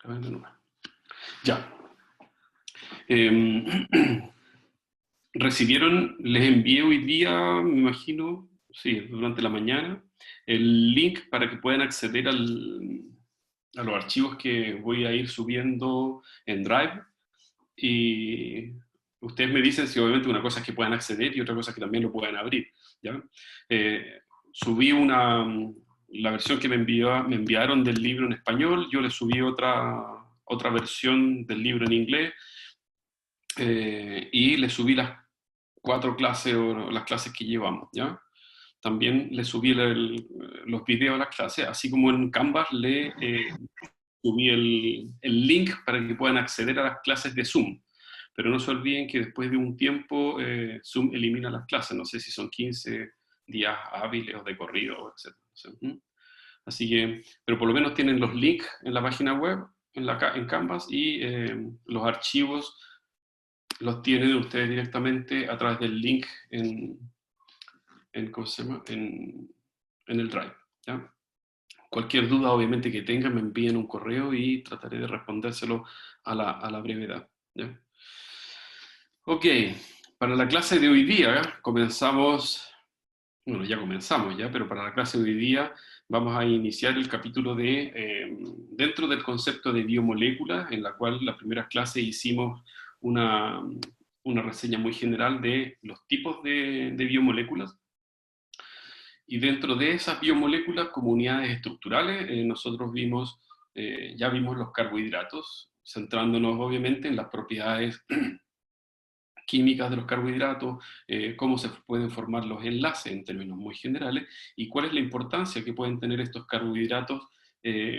A ver, de nuevo. Ya. Eh, recibieron, les envié hoy día, me imagino, sí, durante la mañana, el link para que puedan acceder a los archivos que voy a ir subiendo en Drive. Y ustedes me dicen si obviamente una cosa es que puedan acceder y otra cosa es que también lo puedan abrir. ¿Ya? Subí la versión que me enviaron del libro en español, yo les subí otra versión del libro en inglés, y les subí las 4 clases o las clases que llevamos. ¿Ya? También les subí los videos de las clases, así como en Canvas subí el link para que puedan acceder a las clases de Zoom. Pero no se olviden que después de un tiempo Zoom elimina las clases, no sé si son 15 días hábiles o de corrido, etc. Así que, pero por lo menos tienen los links en la página web, en Canvas, y los archivos los tienen ustedes directamente a través del link ¿cómo se llama? En el Drive. ¿Ya? Cualquier duda, obviamente, que tengan, me envíen un correo y trataré de respondérselo a la brevedad. ¿Ya? Ok, para la clase de hoy día comenzamos, bueno, ya comenzamos ya, pero para la clase de hoy día vamos a iniciar el capítulo dentro del concepto de biomoléculas, en la cual la primera clase hicimos una reseña muy general de los tipos de biomoléculas. Y dentro de esas biomoléculas, como unidades estructurales, nosotros ya vimos los carbohidratos, centrándonos obviamente en las propiedades químicas de los carbohidratos, cómo se pueden formar los enlaces en términos muy generales, y cuál es la importancia que pueden tener estos carbohidratos, eh,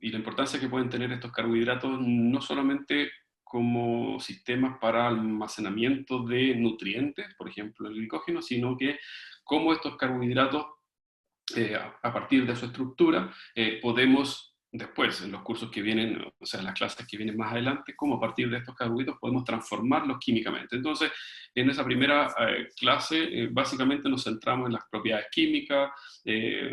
y la importancia que pueden tener estos carbohidratos no solamente como sistemas para almacenamiento de nutrientes, por ejemplo el glicógeno, sino que cómo estos carbohidratos, a partir de su estructura, podemos después, en los cursos que vienen, o sea, en las clases que vienen más adelante, cómo a partir de estos carbohidratos podemos transformarlos químicamente. Entonces, en esa primera clase, básicamente nos centramos en las propiedades químicas, de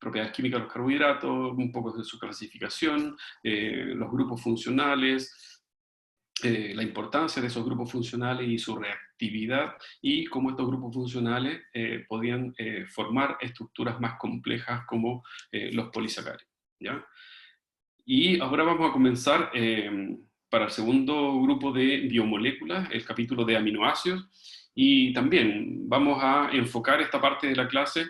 los carbohidratos, un poco de su clasificación, los grupos funcionales, la importancia de esos grupos funcionales y su reactividad, y cómo estos grupos funcionales podían formar estructuras más complejas como los polisacáridos. ¿Ya? Y ahora vamos a comenzar para el segundo grupo de biomoléculas, el capítulo de aminoácidos, y también vamos a enfocar esta parte de la clase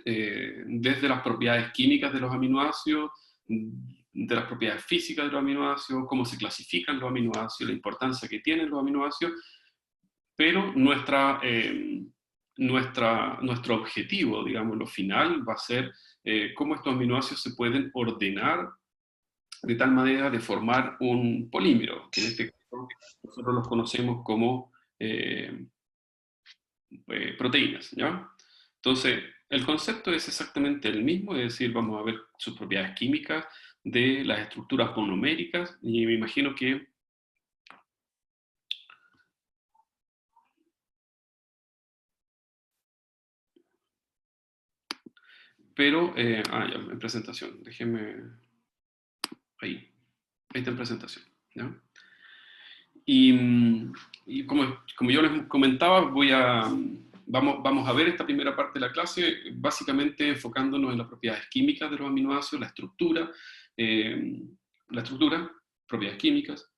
desde las propiedades químicas de los aminoácidos, de las propiedades físicas de los aminoácidos, cómo se clasifican los aminoácidos, la importancia que tienen los aminoácidos, pero nuestro objetivo, digamos, lo final va a ser cómo estos aminoácidos se pueden ordenar de tal manera de formar un polímero, que en este caso nosotros los conocemos como proteínas, ¿ya? Entonces, el concepto es exactamente el mismo, es decir, vamos a ver sus propiedades químicas de las estructuras monoméricas, y me imagino que pero, ya, en presentación, déjenme, ahí está en presentación, ¿ya? Y como yo les comentaba, vamos a ver esta primera parte de la clase, básicamente enfocándonos en las propiedades químicas de los aminoácidos, la estructura, propiedades químicas,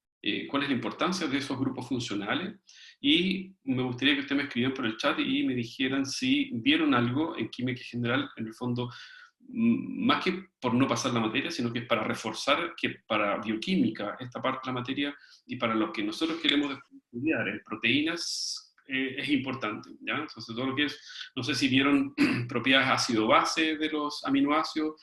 cuál es la importancia de esos grupos funcionales, y me gustaría que ustedes me escribieran por el chat y me dijeran si vieron algo en química general, en el fondo, más que por no pasar la materia, sino que es para reforzar que para bioquímica esta parte de la materia y para lo que nosotros queremos estudiar en proteínas es importante, ¿ya? Entonces todo lo que es, no sé si vieron propiedades ácido-base de los aminoácidos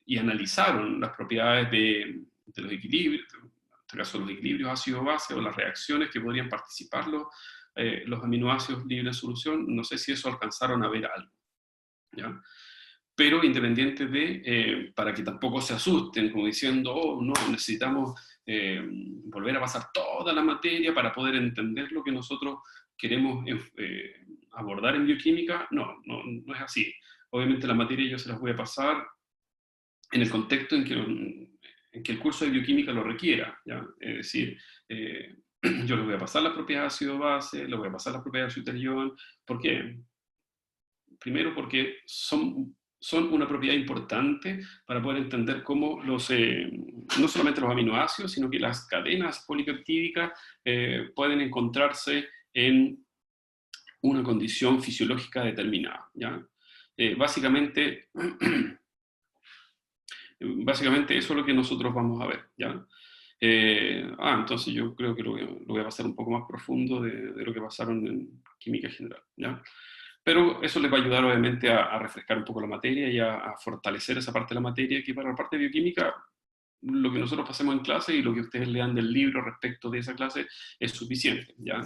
y analizaron las propiedades de los equilibrios, en este caso los equilibrios ácido-base o las reacciones que podrían participar los aminoácidos libres de solución, no sé si eso alcanzaron a ver algo, ¿ya? Pero independiente para que tampoco se asusten, como diciendo, oh, no, necesitamos volver a pasar toda la materia para poder entender lo que nosotros queremos abordar en bioquímica, no es así. Obviamente la materia yo se las voy a pasar en el contexto en que el curso de bioquímica lo requiera, ¿ya? Es decir, yo le voy a pasar las propiedades de ácido base, le voy a pasar las propiedades de suterión. ¿Por qué? Primero porque son una propiedad importante para poder entender cómo no solamente los aminoácidos, sino que las cadenas polipeptídicas pueden encontrarse en una condición fisiológica determinada, ¿ya? Básicamente, básicamente eso es lo que nosotros vamos a ver, ¿ya? Entonces yo creo que lo voy a pasar un poco más profundo de lo que pasaron en química general, ¿ya? Pero eso les va a ayudar obviamente a refrescar un poco la materia y a fortalecer esa parte de la materia, que para la parte de bioquímica, lo que nosotros pasemos en clase y lo que ustedes lean del libro respecto de esa clase es suficiente. ¿Ya?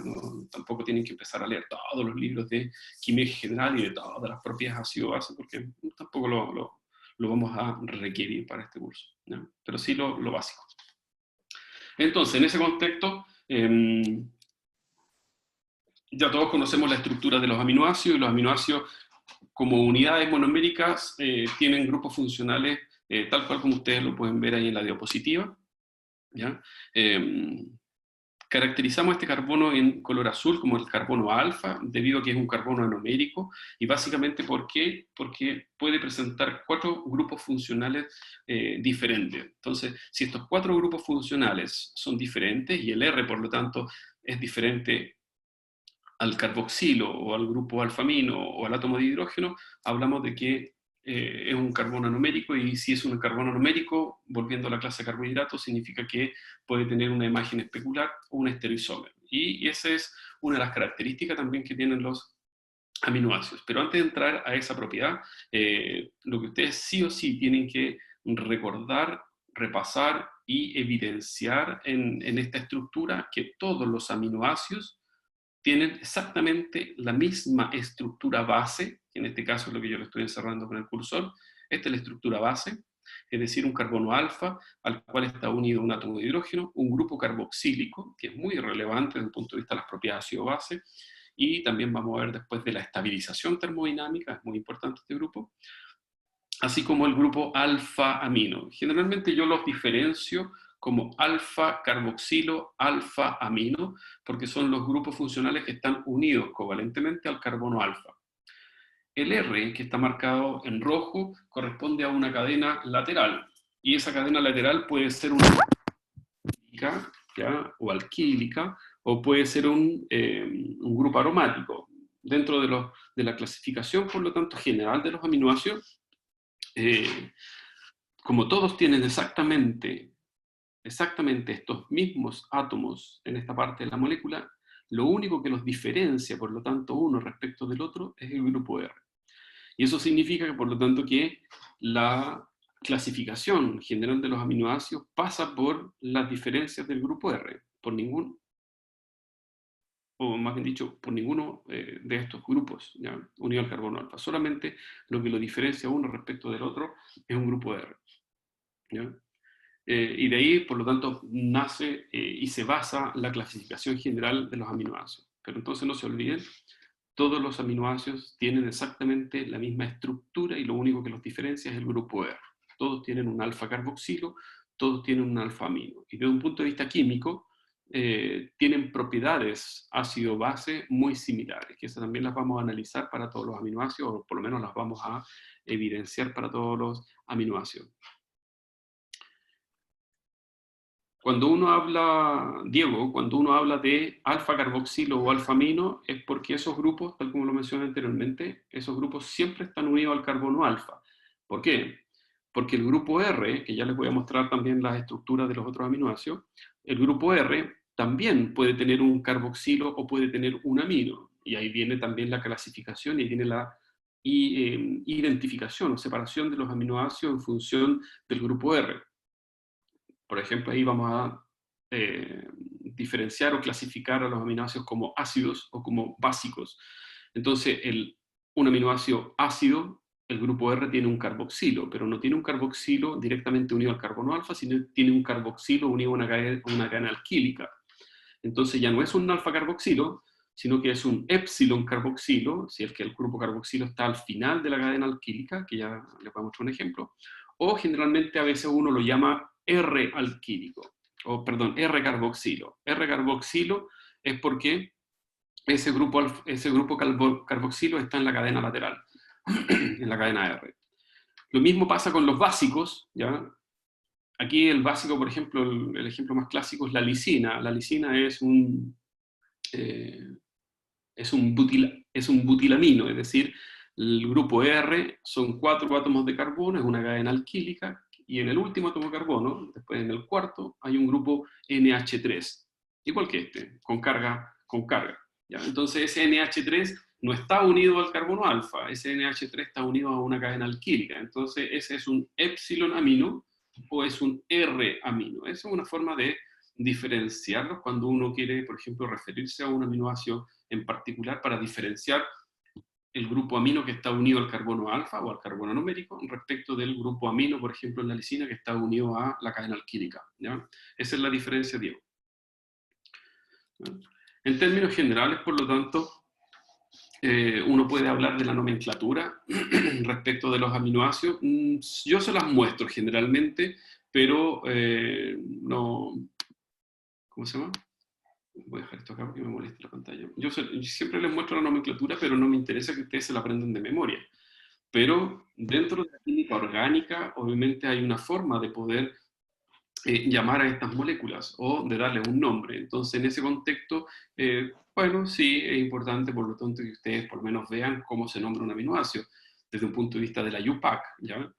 Tampoco tienen que empezar a leer todos los libros de química general y de todas las propiedades ácido-base, porque tampoco lo vamos a requerir para este curso, ¿ya? Pero sí lo básico. Entonces, en ese contexto, ya todos conocemos la estructura de los aminoácidos, y los aminoácidos como unidades monoméricas tienen grupos funcionales tal cual como ustedes lo pueden ver ahí en la diapositiva, ¿ya? Caracterizamos este carbono en color azul como el carbono alfa, debido a que es un carbono anomérico, y básicamente ¿por qué? Porque puede presentar 4 grupos funcionales diferentes. Entonces, si estos 4 grupos funcionales son diferentes, y el R, por lo tanto, es diferente al carboxilo o al grupo alfamino o al átomo de hidrógeno, hablamos de que es un carbono anomérico, y si es un carbono anomérico, volviendo a la clase de carbohidratos, significa que puede tener una imagen especular o un estereoisómero. Y esa es una de las características también que tienen los aminoácidos. Pero antes de entrar a esa propiedad, lo que ustedes sí o sí tienen que recordar, repasar y evidenciar en esta estructura, que todos los aminoácidos tienen exactamente la misma estructura base, que en este caso es lo que yo le estoy encerrando con el cursor. Esta es la estructura base, es decir, un carbono alfa al cual está unido un átomo de hidrógeno, un grupo carboxílico, que es muy relevante desde el punto de vista de las propiedades ácido-base, y también vamos a ver después de la estabilización termodinámica, es muy importante este grupo, así como el grupo alfa-amino. Generalmente yo los diferencio como alfa-carboxilo, alfa-amino, porque son los grupos funcionales que están unidos covalentemente al carbono alfa. El R, que está marcado en rojo, corresponde a una cadena lateral, y esa cadena lateral puede ser una alquílica, ¿ya? O alquílica, o puede ser un grupo aromático. Dentro de la clasificación, por lo tanto, general de los aminoácidos, como todos tienen exactamente estos mismos átomos en esta parte de la molécula, lo único que los diferencia, por lo tanto, uno respecto del otro, es el grupo R. Y eso significa que, por lo tanto, que la clasificación general de los aminoácidos pasa por las diferencias del grupo R, por ningún, o más bien dicho, por ninguno de estos grupos, ¿ya? Unido al carbono alfa. Solamente lo que lo diferencia uno respecto del otro es un grupo R, ¿ya? Y de ahí, por lo tanto, nace y se basa la clasificación general de los aminoácidos. Pero entonces no se olviden, todos los aminoácidos tienen exactamente la misma estructura, y lo único que los diferencia es el grupo R. Todos tienen un alfa carboxilo, todos tienen un alfa amino. Y desde un punto de vista químico, tienen propiedades ácido-base muy similares, que esas también las vamos a analizar para todos los aminoácidos, o por lo menos las vamos a evidenciar para todos los aminoácidos. Cuando uno habla, Diego, cuando uno habla de alfa-carboxilo o alfa-amino, es porque esos grupos, tal como lo mencioné anteriormente, esos grupos siempre están unidos al carbono alfa. ¿Por qué? Porque el grupo R, que ya les voy a mostrar también las estructuras de los otros aminoácidos, el grupo R también puede tener un carboxilo o puede tener un amino. Y ahí viene también la clasificación y viene la identificación o separación de los aminoácidos en función del grupo R. Por ejemplo, ahí vamos a diferenciar o clasificar a los aminoácidos como ácidos o como básicos. Entonces, un aminoácido ácido, el grupo R tiene un carboxilo, pero no tiene un carboxilo directamente unido al carbono alfa, sino tiene un carboxilo unido a una cadena alquílica. Entonces ya no es un alfa carboxilo, sino que es un epsilon carboxilo, si es que el grupo carboxilo está al final de la cadena alquílica, que ya les voy a mostrar un ejemplo, o generalmente a veces uno lo llama R-alquílico, o perdón, R-carboxilo. R-carboxilo es porque ese grupo carboxilo está en la cadena lateral, en la cadena R. Lo mismo pasa con los básicos, ¿ya? Aquí el básico, por ejemplo, el ejemplo más clásico es la lisina. La lisina es es un butilamino, es decir, el grupo R son 4 átomos de carbono, es una cadena alquílica, y en el último átomo de carbono, después en el cuarto, hay un grupo NH3, igual que este, con carga. ¿Ya? Entonces ese NH3 no está unido al carbono alfa, ese NH3 está unido a una cadena alquílica, entonces ese es un epsilon amino o es un R amino. Esa es una forma de diferenciarlos cuando uno quiere, por ejemplo, referirse a un aminoácido en particular para diferenciar el grupo amino que está unido al carbono alfa o al carbono numérico respecto del grupo amino, por ejemplo, en la lisina, que está unido a la cadena alquílica. ¿Ya? Esa es la diferencia, Diego. ¿Ya? En términos generales, por lo tanto, uno puede hablar de la nomenclatura respecto de los aminoácidos. Yo se las muestro generalmente, pero no... ¿Cómo se llama? Voy a dejar esto acá porque me molesta la pantalla. Yo siempre les muestro la nomenclatura, pero no me interesa que ustedes se la aprendan de memoria. Pero dentro de la química orgánica, obviamente hay una forma de poder llamar a estas moléculas o de darle un nombre. Entonces, en ese contexto, bueno, sí, es importante, por lo tanto, que ustedes por lo menos vean cómo se nombra un aminoácido desde un punto de vista de la UPAC, ¿ya?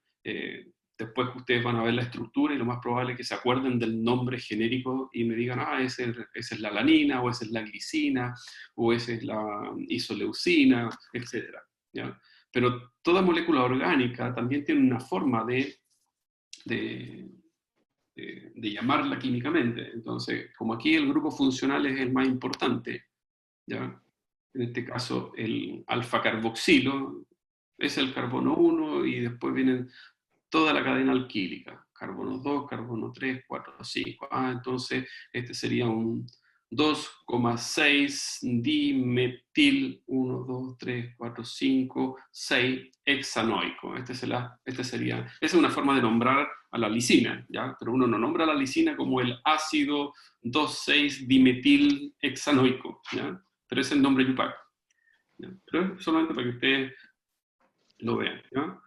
Después ustedes van a ver la estructura y lo más probable es que se acuerden del nombre genérico y me digan, ah, esa es la alanina, o esa es la glicina, o esa es la isoleucina, etc. ¿Ya? Pero toda molécula orgánica también tiene una forma de llamarla químicamente. Entonces, como aquí el grupo funcional es el más importante, ¿ya? En este caso el alfa-carboxilo es el carbono 1 y después vienen toda la cadena alquílica, carbono 2, carbono 3, 4, 5. Entonces este sería un 2,6 dimetil 1, 2, 3, 4, 5, 6 hexanoico. Esa es una forma de nombrar a la lisina, ¿ya? Pero uno no nombra a la lisina como el ácido 2,6 dimetil hexanoico, ¿ya? Pero es el nombre YUPAC, ¿ya? Pero solamente para que ustedes lo vean, ¿ya?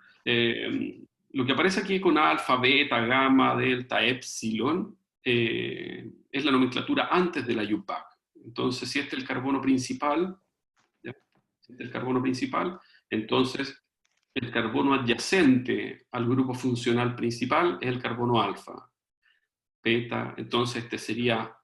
Lo que aparece aquí con alfa, beta, gamma, delta, epsilon, es la nomenclatura antes de la UPAC. Entonces, si este es el carbono principal, ¿ya? Si este es el carbono principal, entonces el carbono adyacente al grupo funcional principal es el carbono alfa. Beta, entonces este sería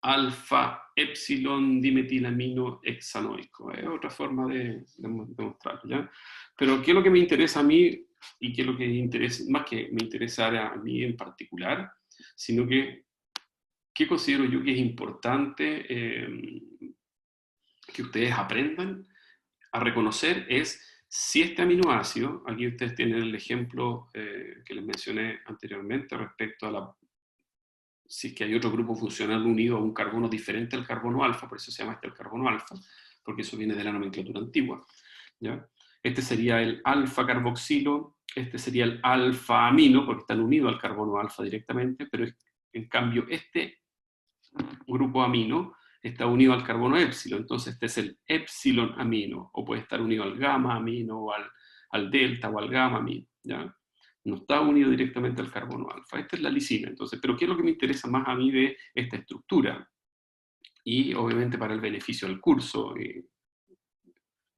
alfa epsilon dimetilamino hexanoico. Es otra forma de mostrarlo, ¿ya? Pero ¿qué es lo que me interesa a mí? Y qué es lo que interesa, más que me interesara a mí en particular, sino que qué considero yo que es importante que ustedes aprendan a reconocer es si este aminoácido, aquí ustedes tienen el ejemplo que les mencioné anteriormente respecto a si es que hay otro grupo funcional unido a un carbono diferente al carbono alfa, por eso se llama este el carbono alfa, porque eso viene de la nomenclatura antigua, ¿ya? Este sería el alfa carboxilo, este sería el alfa amino, porque están unidos al carbono alfa directamente, pero en cambio este grupo amino está unido al carbono épsilon, entonces este es el épsilon amino, o puede estar unido al gamma amino, o al delta, o al gamma amino, ¿ya? No está unido directamente al carbono alfa. Esta es la lisina, entonces, pero ¿qué es lo que me interesa más a mí de esta estructura? Y obviamente para el beneficio del curso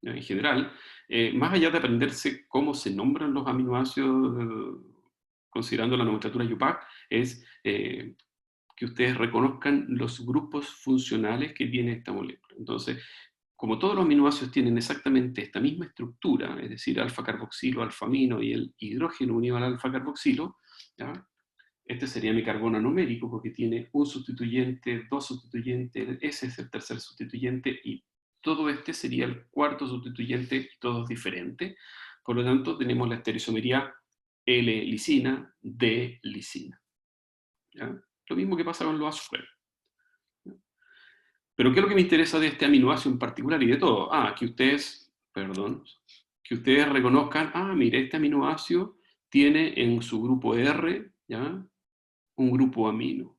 en general, más allá de aprenderse cómo se nombran los aminoácidos, considerando la nomenclatura UPAC, es que ustedes reconozcan los grupos funcionales que tiene esta molécula. Entonces, como todos los aminoácidos tienen exactamente esta misma estructura, es decir, alfa-carboxilo, alfa-amino y el hidrógeno unido al alfa-carboxilo, ¿ya? Este sería mi carbono numérico porque tiene un sustituyente, dos sustituyentes, ese es el tercer sustituyente y todo este sería el cuarto sustituyente y todos diferentes. Por lo tanto, tenemos la estereoisomería L-lisina, D-lisina. ¿Ya? Lo mismo que pasa con los azúcares. Pero ¿qué es lo que me interesa de este aminoácido en particular y de todo? Que ustedes reconozcan, mire, este aminoácido tiene en su grupo R, ¿ya?, un grupo amino.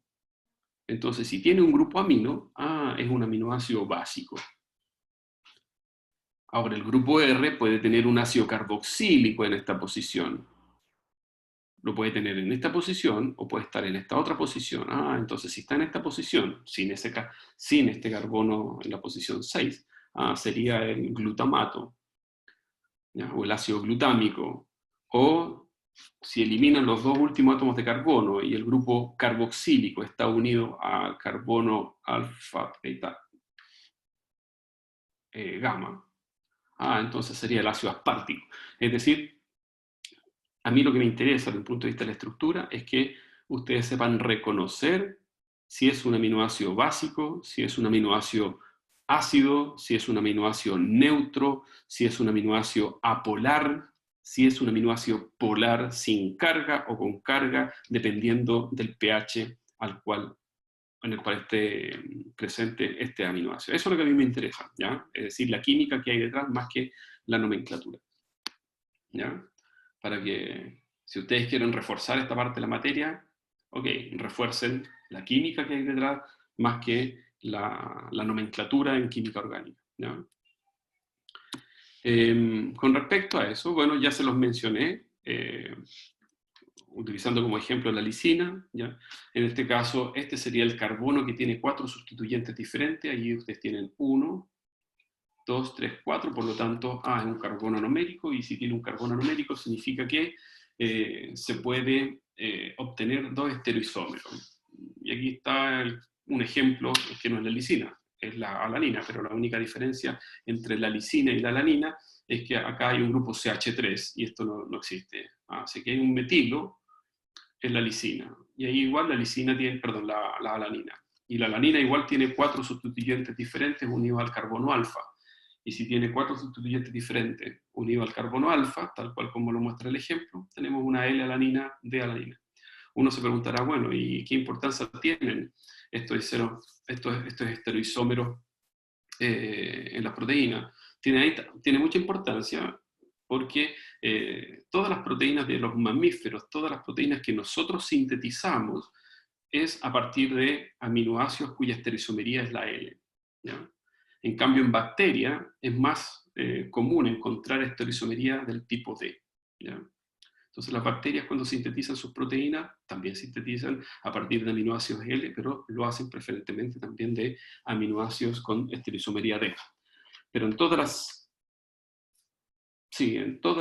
Entonces, si tiene un grupo amino, es un aminoácido básico. Ahora, el grupo R puede tener un ácido carboxílico en esta posición. Lo puede tener en esta posición o puede estar en esta otra posición. Entonces si está en esta posición, sin este carbono en la posición 6, sería el glutamato, ¿ya?, o el ácido glutámico. O si eliminan los dos últimos átomos de carbono y el grupo carboxílico está unido a carbono alfa, beta, gamma, entonces sería el ácido aspartico. Es decir, a mí lo que me interesa desde el punto de vista de la estructura es que ustedes sepan reconocer si es un aminoácido básico, si es un aminoácido ácido, si es un aminoácido neutro, si es un aminoácido apolar, si es un aminoácido polar sin carga o con carga, dependiendo del pH en el cual esté presente este aminoácido. Eso es lo que a mí me interesa, ¿ya? Es decir, la química que hay detrás más que la nomenclatura, ¿ya? Para que, si ustedes quieren reforzar esta parte de la materia, ok, refuercen la química que hay detrás más que la nomenclatura en química orgánica, ¿ya? Con respecto a eso, bueno, ya se los mencioné, utilizando como ejemplo la lisina, ¿ya? En este caso, este sería el carbono que tiene 4 sustituyentes diferentes. Allí ustedes tienen 1, 2, 3, 4, por lo tanto, es un carbono anomérico, y si tiene un carbono anomérico significa que se puede obtener 2 estereoisómeros. Y aquí está un ejemplo que no es la lisina, es la alanina, pero la única diferencia entre la lisina y la alanina es que acá hay un grupo CH3 y esto no existe. Así que hay un metilo en la lisina, y ahí igual la lisina tiene, perdón, la alanina. Y la alanina igual tiene 4 sustituyentes diferentes unidos al carbono alfa. Y si tiene 4 sustituyentes diferentes unidos al carbono alfa, tal cual como lo muestra el ejemplo, tenemos una L-alanina, D-alanina. Uno se preguntará, bueno, ¿y qué importancia tienen estos estereoisómeros en las proteínas? Tiene mucha importancia porque todas las proteínas de los mamíferos, todas las proteínas que nosotros sintetizamos, es a partir de aminoácidos cuya estereoisomería es la L, ¿ya? En cambio, en bacteria es más común encontrar estereoisomería del tipo D, ¿ya? Entonces las bacterias, cuando sintetizan sus proteínas, también sintetizan a partir de aminoácidos L, pero lo hacen preferentemente también de aminoácidos con estereoisomería D. Pero en todas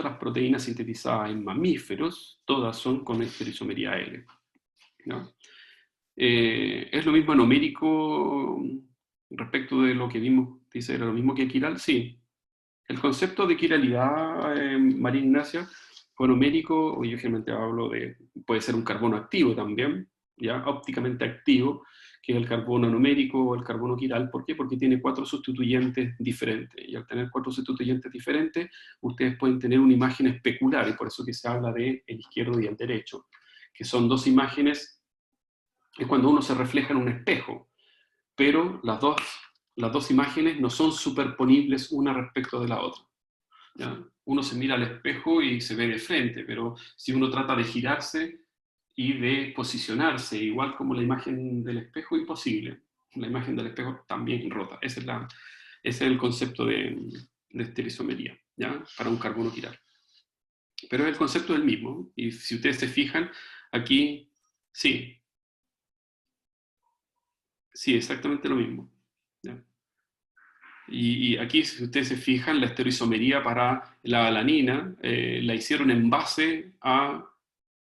las proteínas sintetizadas en mamíferos, todas son con estereoisomería L, ¿no? ¿Es lo mismo anomérico respecto de lo que vimos? Dice, ¿era lo mismo que quiral? Sí. El concepto de quiralidad, María Ignacia, anomérico, o yo generalmente hablo de, puede ser un carbono activo también, ya ópticamente activo, que es el carbono anomérico o el carbono quiral. ¿Por qué? Porque tiene 4 sustituyentes diferentes, y al tener 4 sustituyentes diferentes, ustedes pueden tener una imagen especular, y por eso que se habla de el izquierdo y el derecho, que son 2 imágenes. Es cuando uno se refleja en un espejo, pero las dos imágenes no son superponibles una respecto de la otra, ¿ya? Uno se mira al espejo y se ve de frente, pero si uno trata de girarse y de posicionarse, igual como la imagen del espejo, imposible. La imagen del espejo también rota. Ese es el concepto de estereoisomería, ¿ya? Para un carbono quiral. Pero el concepto es el mismo, y si ustedes se fijan, aquí, sí, exactamente lo mismo, ¿ya? Y aquí, si ustedes se fijan, la estereoisomería para la alanina la hicieron en base a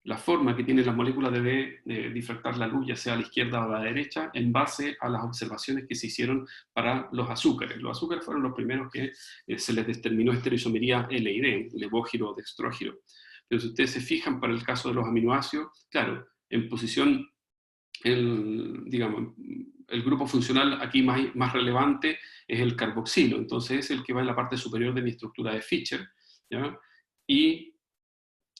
la forma que tienen las moléculas de difractar la luz, ya sea a la izquierda o a la derecha, en base a las observaciones que se hicieron para los azúcares. Los azúcares fueron los primeros que se les determinó estereoisomería L y D, levógiro o dextrógiro. Pero si ustedes se fijan, para el caso de los aminoácidos, claro, en posición, digamos, el grupo funcional aquí más relevante es el carboxilo, entonces es el que va en la parte superior de mi estructura de Fischer, ¿ya? Y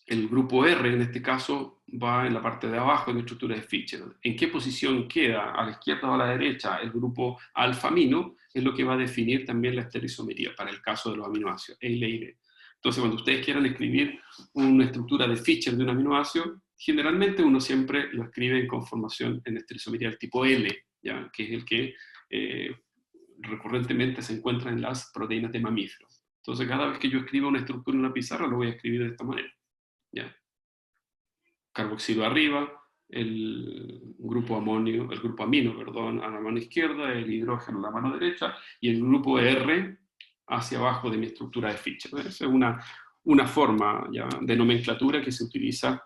el grupo R, en este caso, va en la parte de abajo de mi estructura de Fischer. ¿En qué posición queda, a la izquierda o a la derecha, el grupo alfa-amino? Es lo que va a definir también la estereoisomería para el caso de los aminoácidos, L y D. Entonces, cuando ustedes quieran escribir una estructura de Fischer de un aminoácido, generalmente uno siempre lo escribe en conformación en estereoisomería del tipo L, ¿ya? Que es el que recurrentemente se encuentra en las proteínas de mamíferos. Entonces, cada vez que yo escriba una estructura en una pizarra, lo voy a escribir de esta manera, ¿ya? Carboxilo arriba, el grupo amino, perdón, a la mano izquierda, el hidrógeno a la mano derecha, y el grupo R hacia abajo de mi estructura de Fischer. Esa es una forma, ¿ya?, de nomenclatura que se utiliza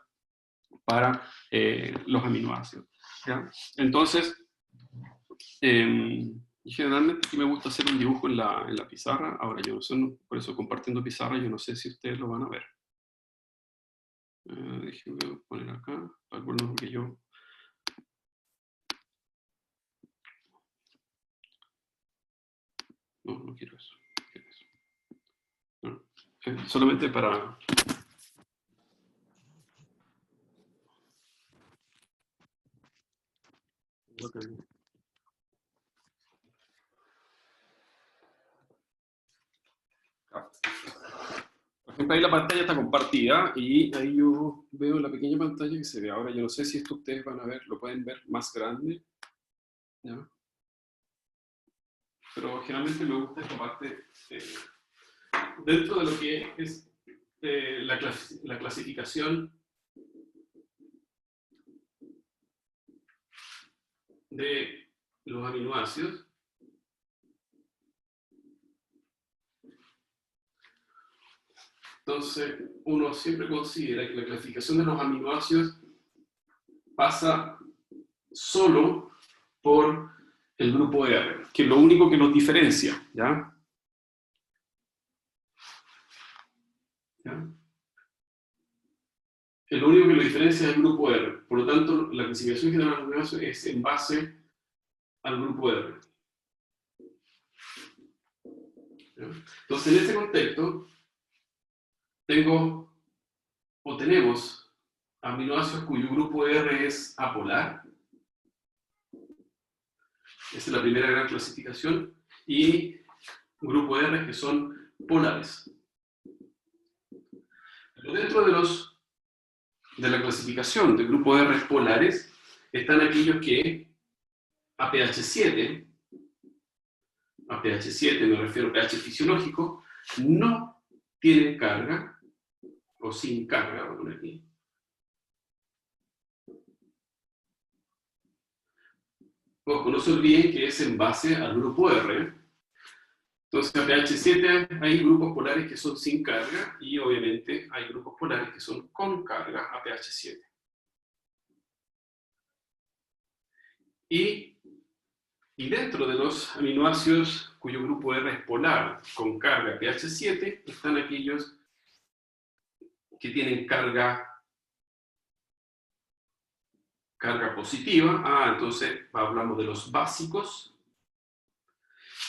para los aminoácidos, ¿ya? Entonces, generalmente aquí me gusta hacer un dibujo en la pizarra. Ahora, yo no sé, por eso compartiendo pizarra, yo no sé si ustedes lo van a ver. Déjenme poner acá, recuerden que yo... No quiero eso. No, solamente para... Okay. Por ejemplo, ahí la pantalla está compartida y ahí yo veo la pequeña pantalla que se ve ahora. Yo no sé si esto ustedes van a ver, lo pueden ver más grande, ¿ya? Pero generalmente me gusta esta parte dentro de lo que es la clasificación de los aminoácidos. Entonces, uno siempre considera que la clasificación de los aminoácidos pasa solo por el grupo R, que es lo único que nos diferencia, ¿ya? ¿Ya? Es lo único que lo diferencia es el grupo R. Por lo tanto, la clasificación general de los aminoácidos es en base al grupo R. ¿Ya? Entonces, en este contexto, tenemos aminoácidos cuyo grupo R es apolar. Esa es la primera gran clasificación. Y grupo R que son polares. Pero dentro de la clasificación de grupo R polares están aquellos que a pH 7 me refiero a pH fisiológico, no tienen carga, o sin carga, voy a poner aquí. Ojo, no se olviden que es en base al grupo R. Entonces, a pH 7 hay grupos polares que son sin carga y obviamente hay grupos polares que son con carga a pH 7. Y dentro de los aminoácidos cuyo grupo R es polar con carga a pH 7 están aquellos que tienen carga positiva. Entonces hablamos de los básicos,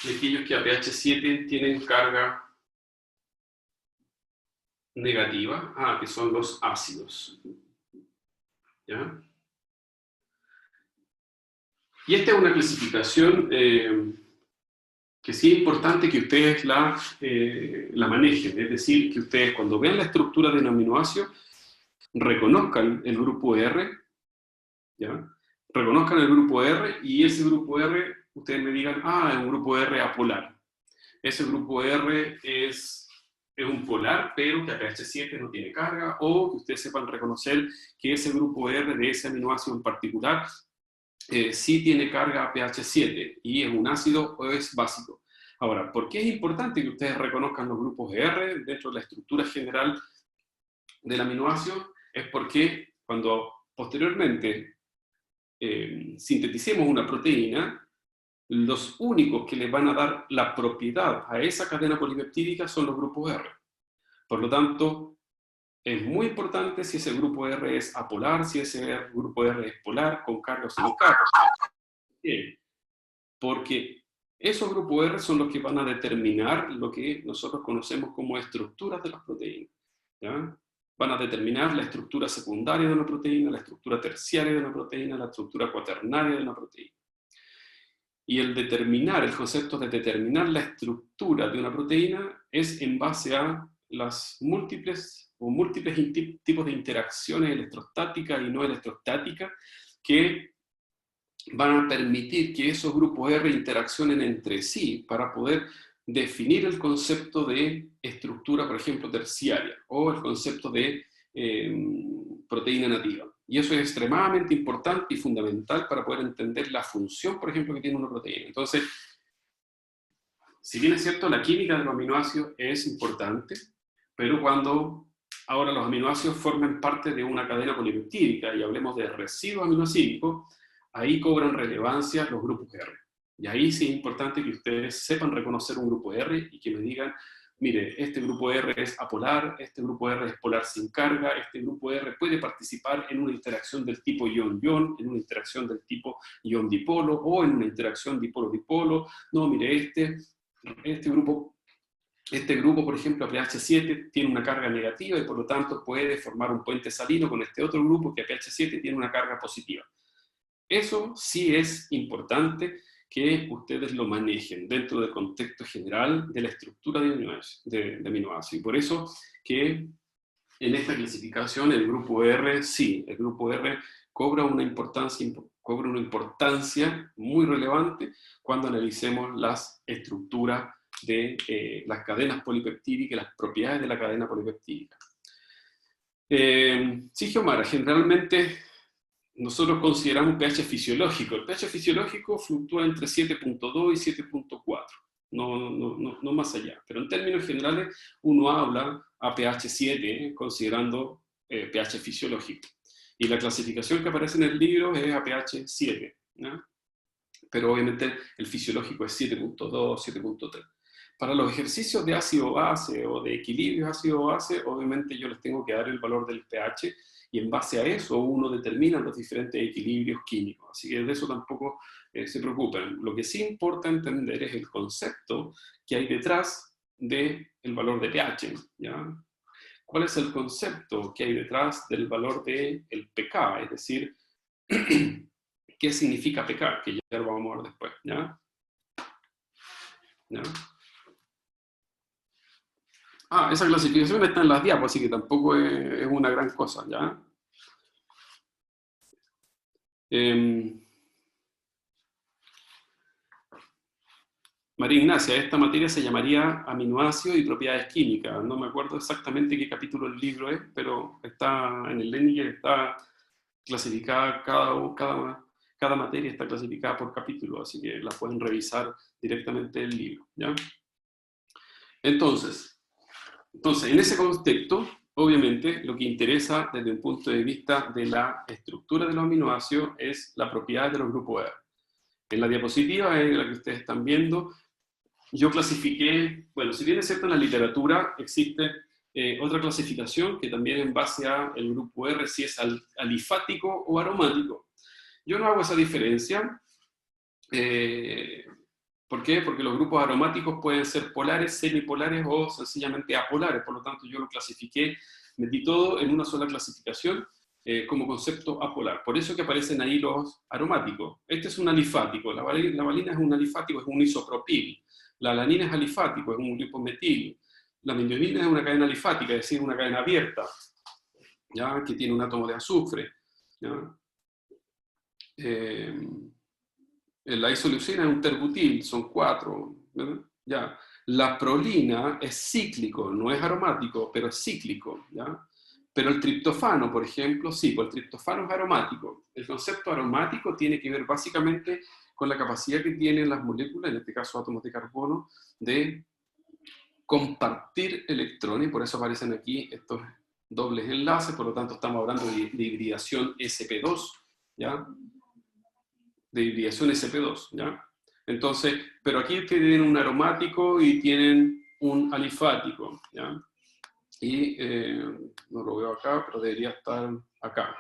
y aquellos que a pH 7 tienen carga negativa, que son los ácidos. ¿Ya? Y esta es una clasificación que sí es importante que ustedes la manejen, es decir, que ustedes cuando vean la estructura de un aminoácido reconozcan el grupo R, ¿ya? Reconozcan el grupo R y ese grupo R, ustedes me digan, es un grupo R apolar. Ese grupo R es un polar, pero que a pH 7 no tiene carga, o que ustedes sepan reconocer que ese grupo R de ese aminoácido en particular sí tiene carga a pH 7 y es un ácido o es básico. Ahora, ¿por qué es importante que ustedes reconozcan los grupos R dentro de la estructura general del aminoácido? Es porque cuando posteriormente sinteticemos una proteína, los únicos que le van a dar la propiedad a esa cadena polipeptídica son los grupos R. Por lo tanto, es muy importante si ese grupo R es apolar, si ese grupo R es polar, con carga o sin carga. Porque esos grupos R son los que van a determinar lo que nosotros conocemos como estructuras de las proteínas, ¿ya? Van a determinar la estructura secundaria de una proteína, la estructura terciaria de una proteína, la estructura cuaternaria de una proteína. Y el concepto de determinar la estructura de una proteína es en base a las múltiples tipos de interacciones electrostáticas y no electrostáticas que van a permitir que esos grupos R interaccionen entre sí para poder definir el concepto de estructura, por ejemplo, terciaria, o el concepto de proteína nativa. Y eso es extremadamente importante y fundamental para poder entender la función, por ejemplo, que tiene una proteína. Entonces, si bien es cierto, la química de los aminoácidos es importante, pero cuando ahora los aminoácidos forman parte de una cadena polipeptídica y hablemos de residuos aminoácidos, ahí cobran relevancia los grupos R. Y ahí sí es importante que ustedes sepan reconocer un grupo R y que me digan, mire, este grupo R es apolar, este grupo R es polar sin carga, este grupo R puede participar en una interacción del tipo ion-ion, en una interacción del tipo ion-dipolo, o en una interacción dipolo-dipolo. No, mire, este grupo, por ejemplo, a pH 7 tiene una carga negativa y por lo tanto puede formar un puente salino con este otro grupo que a pH 7 tiene una carga positiva. Eso sí es importante que ustedes lo manejen dentro del contexto general de la estructura de aminoácidos. Y por eso que en esta clasificación el grupo R, sí, el grupo R cobra una importancia muy relevante cuando analicemos las estructuras de las cadenas polipeptídicas, las propiedades de la cadena polipeptídica. Sí, Xiomara, generalmente nosotros consideramos pH fisiológico. El pH fisiológico fluctúa entre 7.2 y 7.4, no más allá. Pero en términos generales, uno habla a pH 7, considerando pH fisiológico. Y la clasificación que aparece en el libro es a pH 7, ¿no? Pero obviamente el fisiológico es 7.2, 7.3. Para los ejercicios de ácido-base o de equilibrio ácido-base, obviamente yo les tengo que dar el valor del pH, y en base a eso uno determina los diferentes equilibrios químicos. Así que de eso tampoco se preocupen. Lo que sí importa entender es el concepto que hay detrás del valor de pH, ¿ya? ¿Cuál es el concepto que hay detrás del valor del pK? Es decir, ¿qué significa pK? Que ya lo vamos a ver después, ¿ya? ¿Ya? Esa clasificación está en las diapos, así que tampoco es una gran cosa, ¿ya? María Ignacia, esta materia se llamaría aminoácidos y propiedades químicas. No me acuerdo exactamente qué capítulo del libro es, pero está en el LENIG, está clasificada, cada materia está clasificada por capítulo, así que la pueden revisar directamente del libro, ¿ya? Entonces, en ese contexto, obviamente, lo que interesa desde un punto de vista de la estructura de los aminoácidos es la propiedad de los grupos R. En la diapositiva, en la que ustedes están viendo, yo clasifiqué, bueno, si bien es cierto en la literatura, existe otra clasificación que también en base a el grupo R, si es alifático o aromático. Yo no hago esa diferencia. ¿Por qué? Porque los grupos aromáticos pueden ser polares, semipolares o sencillamente apolares. Por lo tanto, yo lo clasifiqué, metí todo en una sola clasificación como concepto apolar. Por eso que aparecen ahí los aromáticos. Este es un alifático. La valina es un alifático, es un isopropil. La alanina es alifático, es un lipometil. La metionina es una cadena alifática, es decir, una cadena abierta, ¿ya? Que tiene un átomo de azufre, ¿ya? La isoleucina es un terbutil, son 4, ¿verdad? Ya. La prolina es cíclico, no es aromático, pero es cíclico, ¿ya? Pero el triptofano, por ejemplo, sí, pues el triptofano es aromático. El concepto aromático tiene que ver básicamente con la capacidad que tienen las moléculas, en este caso átomos de carbono, de compartir electrones, por eso aparecen aquí estos dobles enlaces, por lo tanto estamos hablando de hibridación sp2, ¿ya? De hibridación sp2, ¿ya? Entonces, pero aquí tienen un aromático y tienen un alifático, ¿ya? Y no lo veo acá, pero debería estar acá.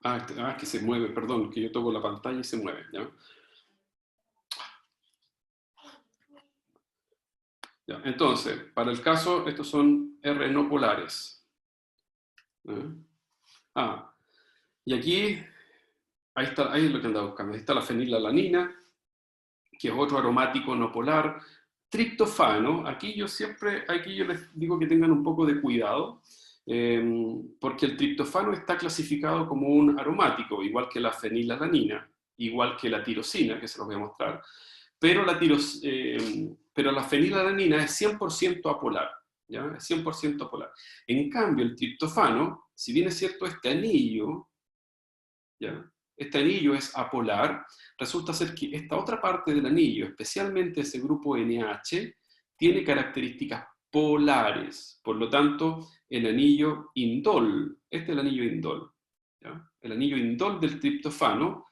Es que se mueve, perdón, que yo toco la pantalla y se mueve, ¿ya? Ya, entonces, para el caso, estos son R no polares. Y aquí, ahí es lo que andaba buscando. Ahí está la fenilalanina, que es otro aromático no polar. triptofano, aquí yo les digo que tengan un poco de cuidado, porque el triptofano está clasificado como un aromático, igual que la fenilalanina, igual que la tirosina, que se los voy a mostrar, pero la fenilalanina es 100% apolar, ¿ya? Es 100% apolar. En cambio, el triptofano, si bien es cierto este anillo, ¿ya? Este anillo es apolar, resulta ser que esta otra parte del anillo, especialmente ese grupo NH, tiene características polares. Por lo tanto, el anillo indol, este es el anillo indol, ¿ya? El anillo indol del triptofano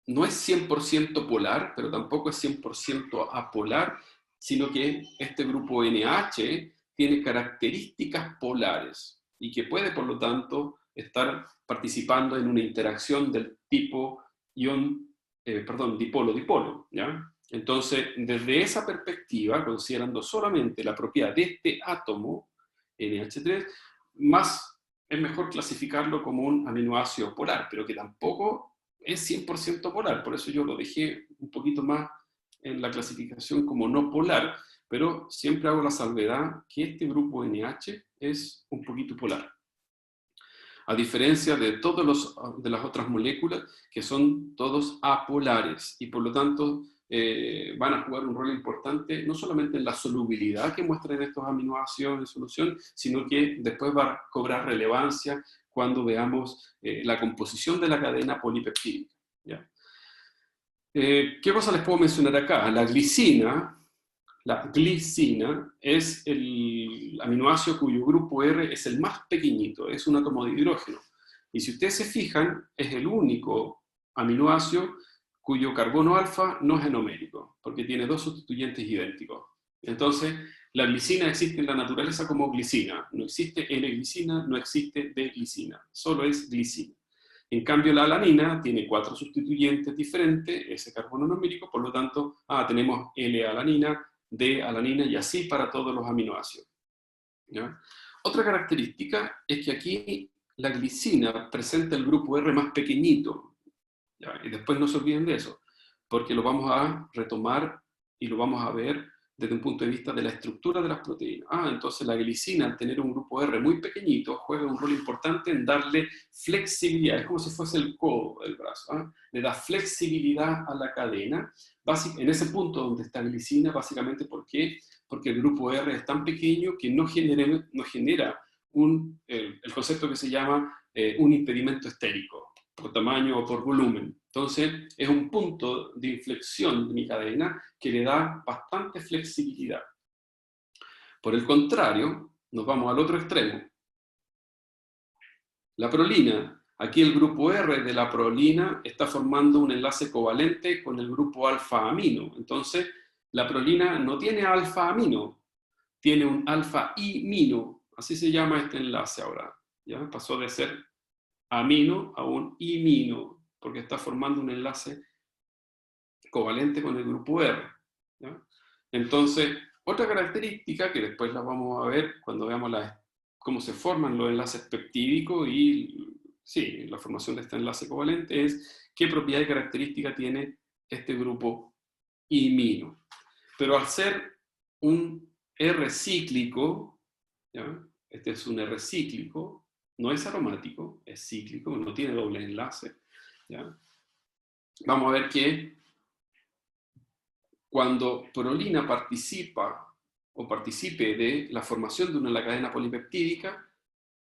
no es 100% polar, pero tampoco es 100% apolar, sino que este grupo NH tiene características polares y que puede, por lo tanto, estar participando en una interacción del tipo dipolo-dipolo, ¿ya? Entonces, desde esa perspectiva, considerando solamente la propiedad de este átomo, NH3, es mejor clasificarlo como un aminoácido polar, pero que tampoco es 100% polar, por eso yo lo dejé un poquito más en la clasificación como no polar, pero siempre hago la salvedad que este grupo NH es un poquito polar. A diferencia de de las otras moléculas que son todos apolares y por lo tanto van a jugar un rol importante no solamente en la solubilidad que muestran estos aminoácidos en solución, sino que después va a cobrar relevancia cuando veamos la composición de la cadena polipeptídica, ¿ya? ¿Qué cosa les puedo mencionar acá? La glicina es el aminoácido cuyo grupo R es el más pequeñito, es un átomo de hidrógeno. Y si ustedes se fijan, es el único aminoácido cuyo carbono alfa no es enomérico, porque tiene dos sustituyentes idénticos. Entonces, la glicina existe en la naturaleza como glicina. No existe L-glicina, no existe D-glicina, solo es glicina. En cambio, la alanina tiene 4 sustituyentes diferentes, ese carbono numérico, por lo tanto, tenemos L-alanina, D-alanina y así para todos los aminoácidos, ¿ya? Otra característica es que aquí la glicina presenta el grupo R más pequeñito, ¿ya? Y después no se olviden de eso, porque lo vamos a retomar y lo vamos a ver desde un punto de vista de la estructura de las proteínas. Entonces la glicina, al tener un grupo R muy pequeñito, juega un rol importante en darle flexibilidad, es como si fuese el codo del brazo, le da flexibilidad a la cadena, en ese punto donde está la glicina, básicamente porque el grupo R es tan pequeño que no genera el concepto que se llama un impedimento estérico, por tamaño o por volumen. Entonces, es un punto de inflexión de mi cadena que le da bastante flexibilidad. Por el contrario, nos vamos al otro extremo. La prolina. Aquí el grupo R de la prolina está formando un enlace covalente con el grupo alfa-amino. Entonces, la prolina no tiene alfa-amino, tiene un alfa-imino. Así se llama este enlace ahora. ¿Ya? Pasó de ser amino a un imino, porque está formando un enlace covalente con el grupo R, ¿ya? Entonces, otra característica que después la vamos a ver cuando veamos cómo se forman los enlaces peptídicos y sí, la formación de este enlace covalente es qué propiedad y característica tiene este grupo imino. Pero al ser un R cíclico, ¿ya? Este es un R cíclico, no es aromático, es cíclico, no tiene doble enlace, ¿ya? Vamos a ver que cuando prolina participe de la formación de la cadena polipeptídica,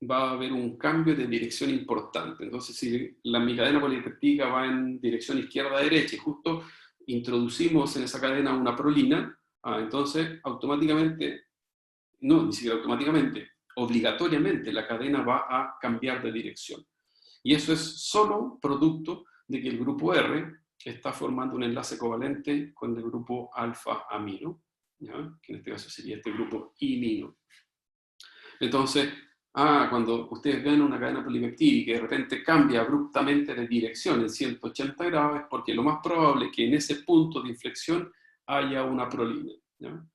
va a haber un cambio de dirección importante. Entonces, si mi cadena polipeptídica va en dirección izquierda-derecha y justo introducimos en esa cadena una prolina, entonces automáticamente, no, ni siquiera automáticamente, obligatoriamente la cadena va a cambiar de dirección. Y eso es solo producto de que el grupo R está formando un enlace covalente con el grupo alfa-amino, ¿ya? Que en este caso sería este grupo imino. Entonces, cuando ustedes ven una cadena polipeptídica y de repente cambia abruptamente de dirección en 180 grados, es porque lo más probable es que en ese punto de inflexión haya una prolina, ¿ya?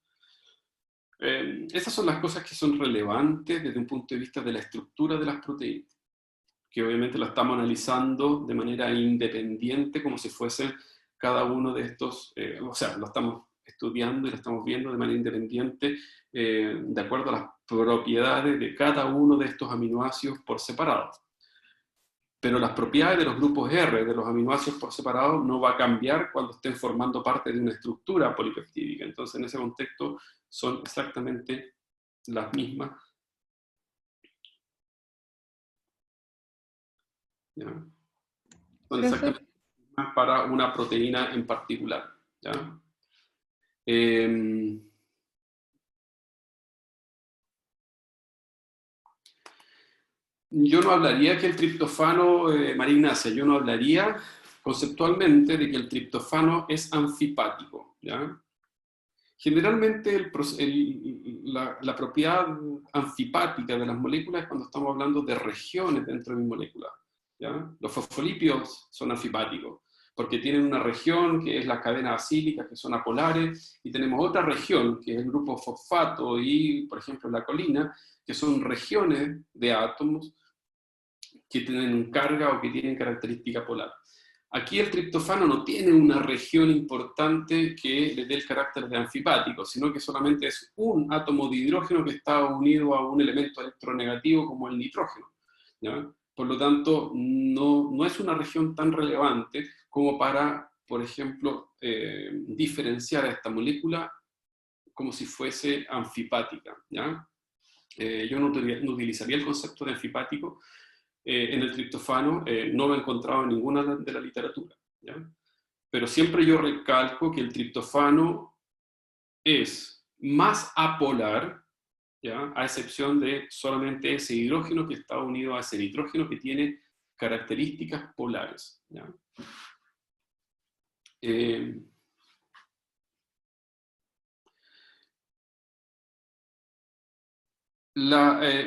Esas son las cosas que son relevantes desde un punto de vista de la estructura de las proteínas, que obviamente la estamos analizando de manera independiente, como si fuesen cada uno de estos, o sea, lo estamos estudiando y lo estamos viendo de manera independiente, de acuerdo a las propiedades de cada uno de estos aminoácidos por separado. Pero las propiedades de los grupos R, de los aminoácidos por separado, no va a cambiar cuando estén formando parte de una estructura polipeptídica. Entonces, en ese contexto, son exactamente las mismas. ¿Ya? Son exactamente las mismas para una proteína en particular. ¿Ya? Yo no hablaría que el triptofano, María Ignacia, yo no hablaría conceptualmente de que el triptofano es anfipático, ¿ya? Generalmente la propiedad anfipática de las moléculas es cuando estamos hablando de regiones dentro de mi molécula, ¿ya? Los fosfolípidos son anfipáticos, porque tienen una región que es la cadena acílica, que son apolares, y tenemos otra región, que es el grupo fosfato y, por ejemplo, la colina, que son regiones de átomos que tienen carga o que tienen característica polar. Aquí el triptofano no tiene una región importante que le dé el carácter de anfipático, sino que solamente es un átomo de hidrógeno que está unido a un elemento electronegativo como el nitrógeno, ¿ya? Por lo tanto, no es una región tan relevante como para, por ejemplo, diferenciar a esta molécula como si fuese anfipática, ¿ya? Yo no utilizaría el concepto de anfipático en el triptofano, no lo he encontrado en ninguna de la literatura, ¿ya? Pero siempre yo recalco que el triptofano es más apolar, ¿ya? A excepción de solamente ese hidrógeno que está unido a ese nitrógeno que tiene características polares, ¿ya?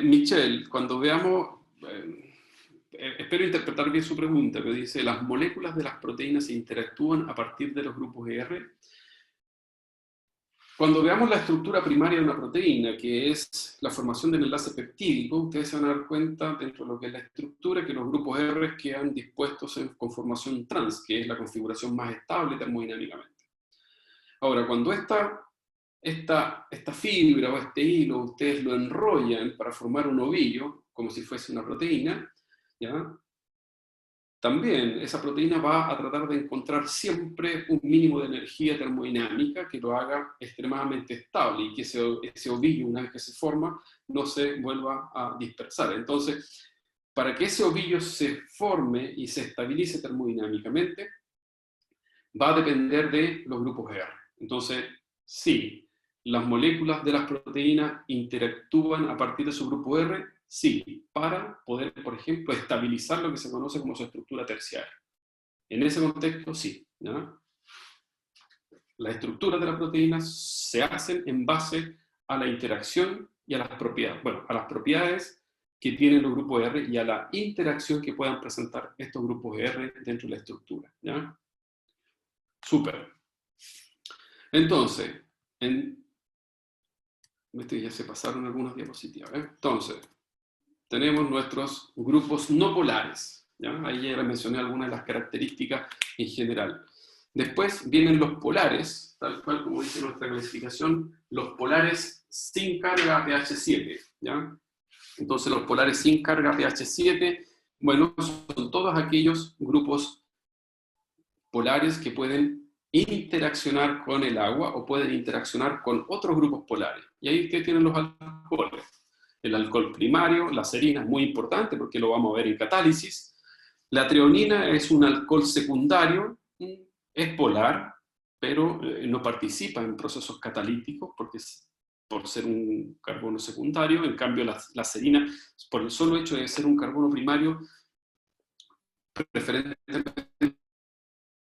Michelle, cuando veamos, espero interpretar bien su pregunta, que dice, ¿las moléculas de las proteínas interactúan a partir de los grupos R? Cuando veamos la estructura primaria de una proteína, que es la formación del enlace peptídico, ustedes se van a dar cuenta, dentro de lo que es la estructura, que los grupos R quedan dispuestos en conformación trans, que es la configuración más estable termodinámicamente. Ahora, cuando esta fibra o este hilo, ustedes lo enrollan para formar un ovillo, como si fuese una proteína, ¿ya? También esa proteína va a tratar de encontrar siempre un mínimo de energía termodinámica que lo haga extremadamente estable y que ese ovillo, una vez que se forma, no se vuelva a dispersar. Entonces, para que ese ovillo se forme y se estabilice termodinámicamente, va a depender de los grupos R. Entonces, sí, las moléculas de las proteínas interactúan a partir de su grupo R, sí, para poder, por ejemplo, estabilizar lo que se conoce como su estructura terciaria. En ese contexto, sí, ¿no? Las estructuras de las proteínas se hacen en base a la interacción y a las propiedades, bueno, a las propiedades que tienen los grupos R y a la interacción que puedan presentar estos grupos R dentro de la estructura, ¿ya? Súper. Entonces, ya se pasaron algunas diapositivas, ¿eh? Entonces, tenemos nuestros grupos no polares, ¿ya? Ahí ya les mencioné algunas de las características en general. Después vienen los polares, tal cual como dice nuestra clasificación, los polares sin carga pH 7, ¿ya? Entonces los polares sin carga pH 7, bueno, son todos aquellos grupos polares que pueden interaccionar con el agua o pueden interaccionar con otros grupos polares. Y ahí ustedes tienen los alcoholes. El alcohol primario, la serina es muy importante porque lo vamos a ver en catálisis. La treonina es un alcohol secundario, es polar, pero no participa en procesos catalíticos porque por ser un carbono secundario. En cambio, la serina, por el solo hecho de ser un carbono primario, preferentemente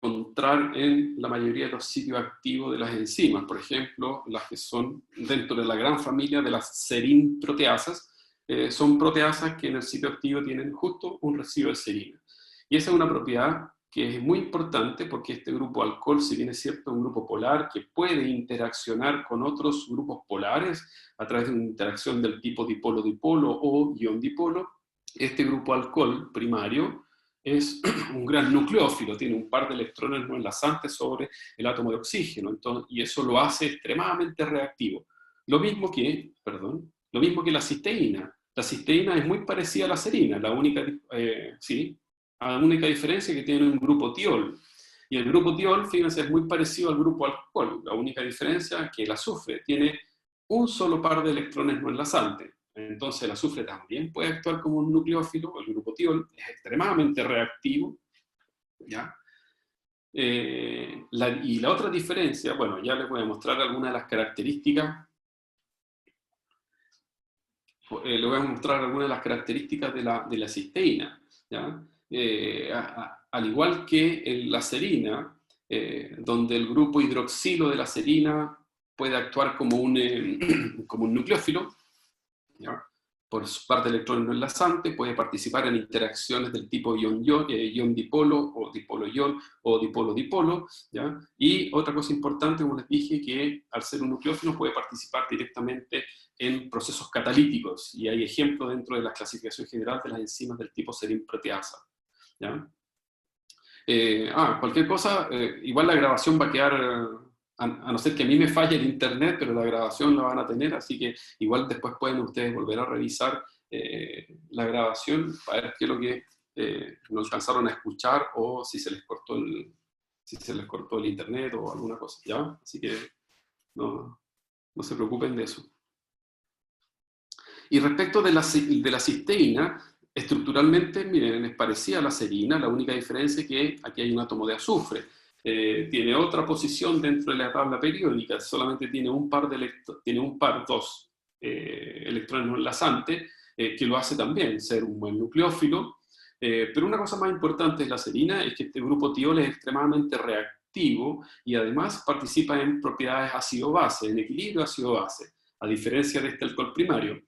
encontrar en la mayoría de los sitios activos de las enzimas, por ejemplo, las que son dentro de la gran familia de las serinproteasas, son proteasas que en el sitio activo tienen justo un residuo de serina. Y esa es una propiedad que es muy importante porque este grupo alcohol, si bien es cierto, es un grupo polar que puede interaccionar con otros grupos polares a través de una interacción del tipo dipolo-dipolo o ion-dipolo, este grupo alcohol primario es un gran nucleófilo, tiene un par de electrones no enlazantes sobre el átomo de oxígeno, entonces, y eso lo hace extremadamente reactivo. Lo mismo que la cisteína. La cisteína es muy parecida a la serina, sí, la única diferencia es que tiene un grupo tiol. Y el grupo tiol, fíjense, es muy parecido al grupo alcohol. La única diferencia es que el azufre tiene un solo par de electrones no enlazantes. Entonces el azufre también puede actuar como un nucleófilo, el grupo tiol es extremadamente reactivo, ¿ya? Y la otra diferencia, bueno, ya les voy a mostrar algunas de las características, les voy a mostrar algunas de las características de la cisteína, ¿ya? Al igual que la serina, donde el grupo hidroxilo de la serina puede actuar como como un nucleófilo, ¿ya? Por su parte electrón no enlazante, puede participar en interacciones del tipo ion-dipolo o dipolo-ion o dipolo-dipolo, ¿ya? Y otra cosa importante, como les dije, que al ser un nucleófilo puede participar directamente en procesos catalíticos, y hay ejemplos dentro de la clasificación general de las enzimas del tipo serin-proteasa, ¿ya? Cualquier cosa, igual la grabación va a quedar, a no ser que a mí me falle el internet, pero la grabación la van a tener, así que igual después pueden ustedes volver a revisar la grabación para ver qué es lo que no alcanzaron a escuchar o si se les cortó si se les cortó el internet o alguna cosa, ¿ya? Así que no, no se preocupen de eso. Y respecto de la cisteína, estructuralmente, miren, es parecida a la serina, la única diferencia es que aquí hay un átomo de azufre. Tiene otra posición dentro de la tabla periódica, solamente tiene dos electrones no enlazantes, que lo hace también ser un buen nucleófilo. Pero una cosa más importante de la serina es que este grupo tiol es extremadamente reactivo y además participa en propiedades ácido-base, en equilibrio ácido-base, a diferencia de este alcohol primario.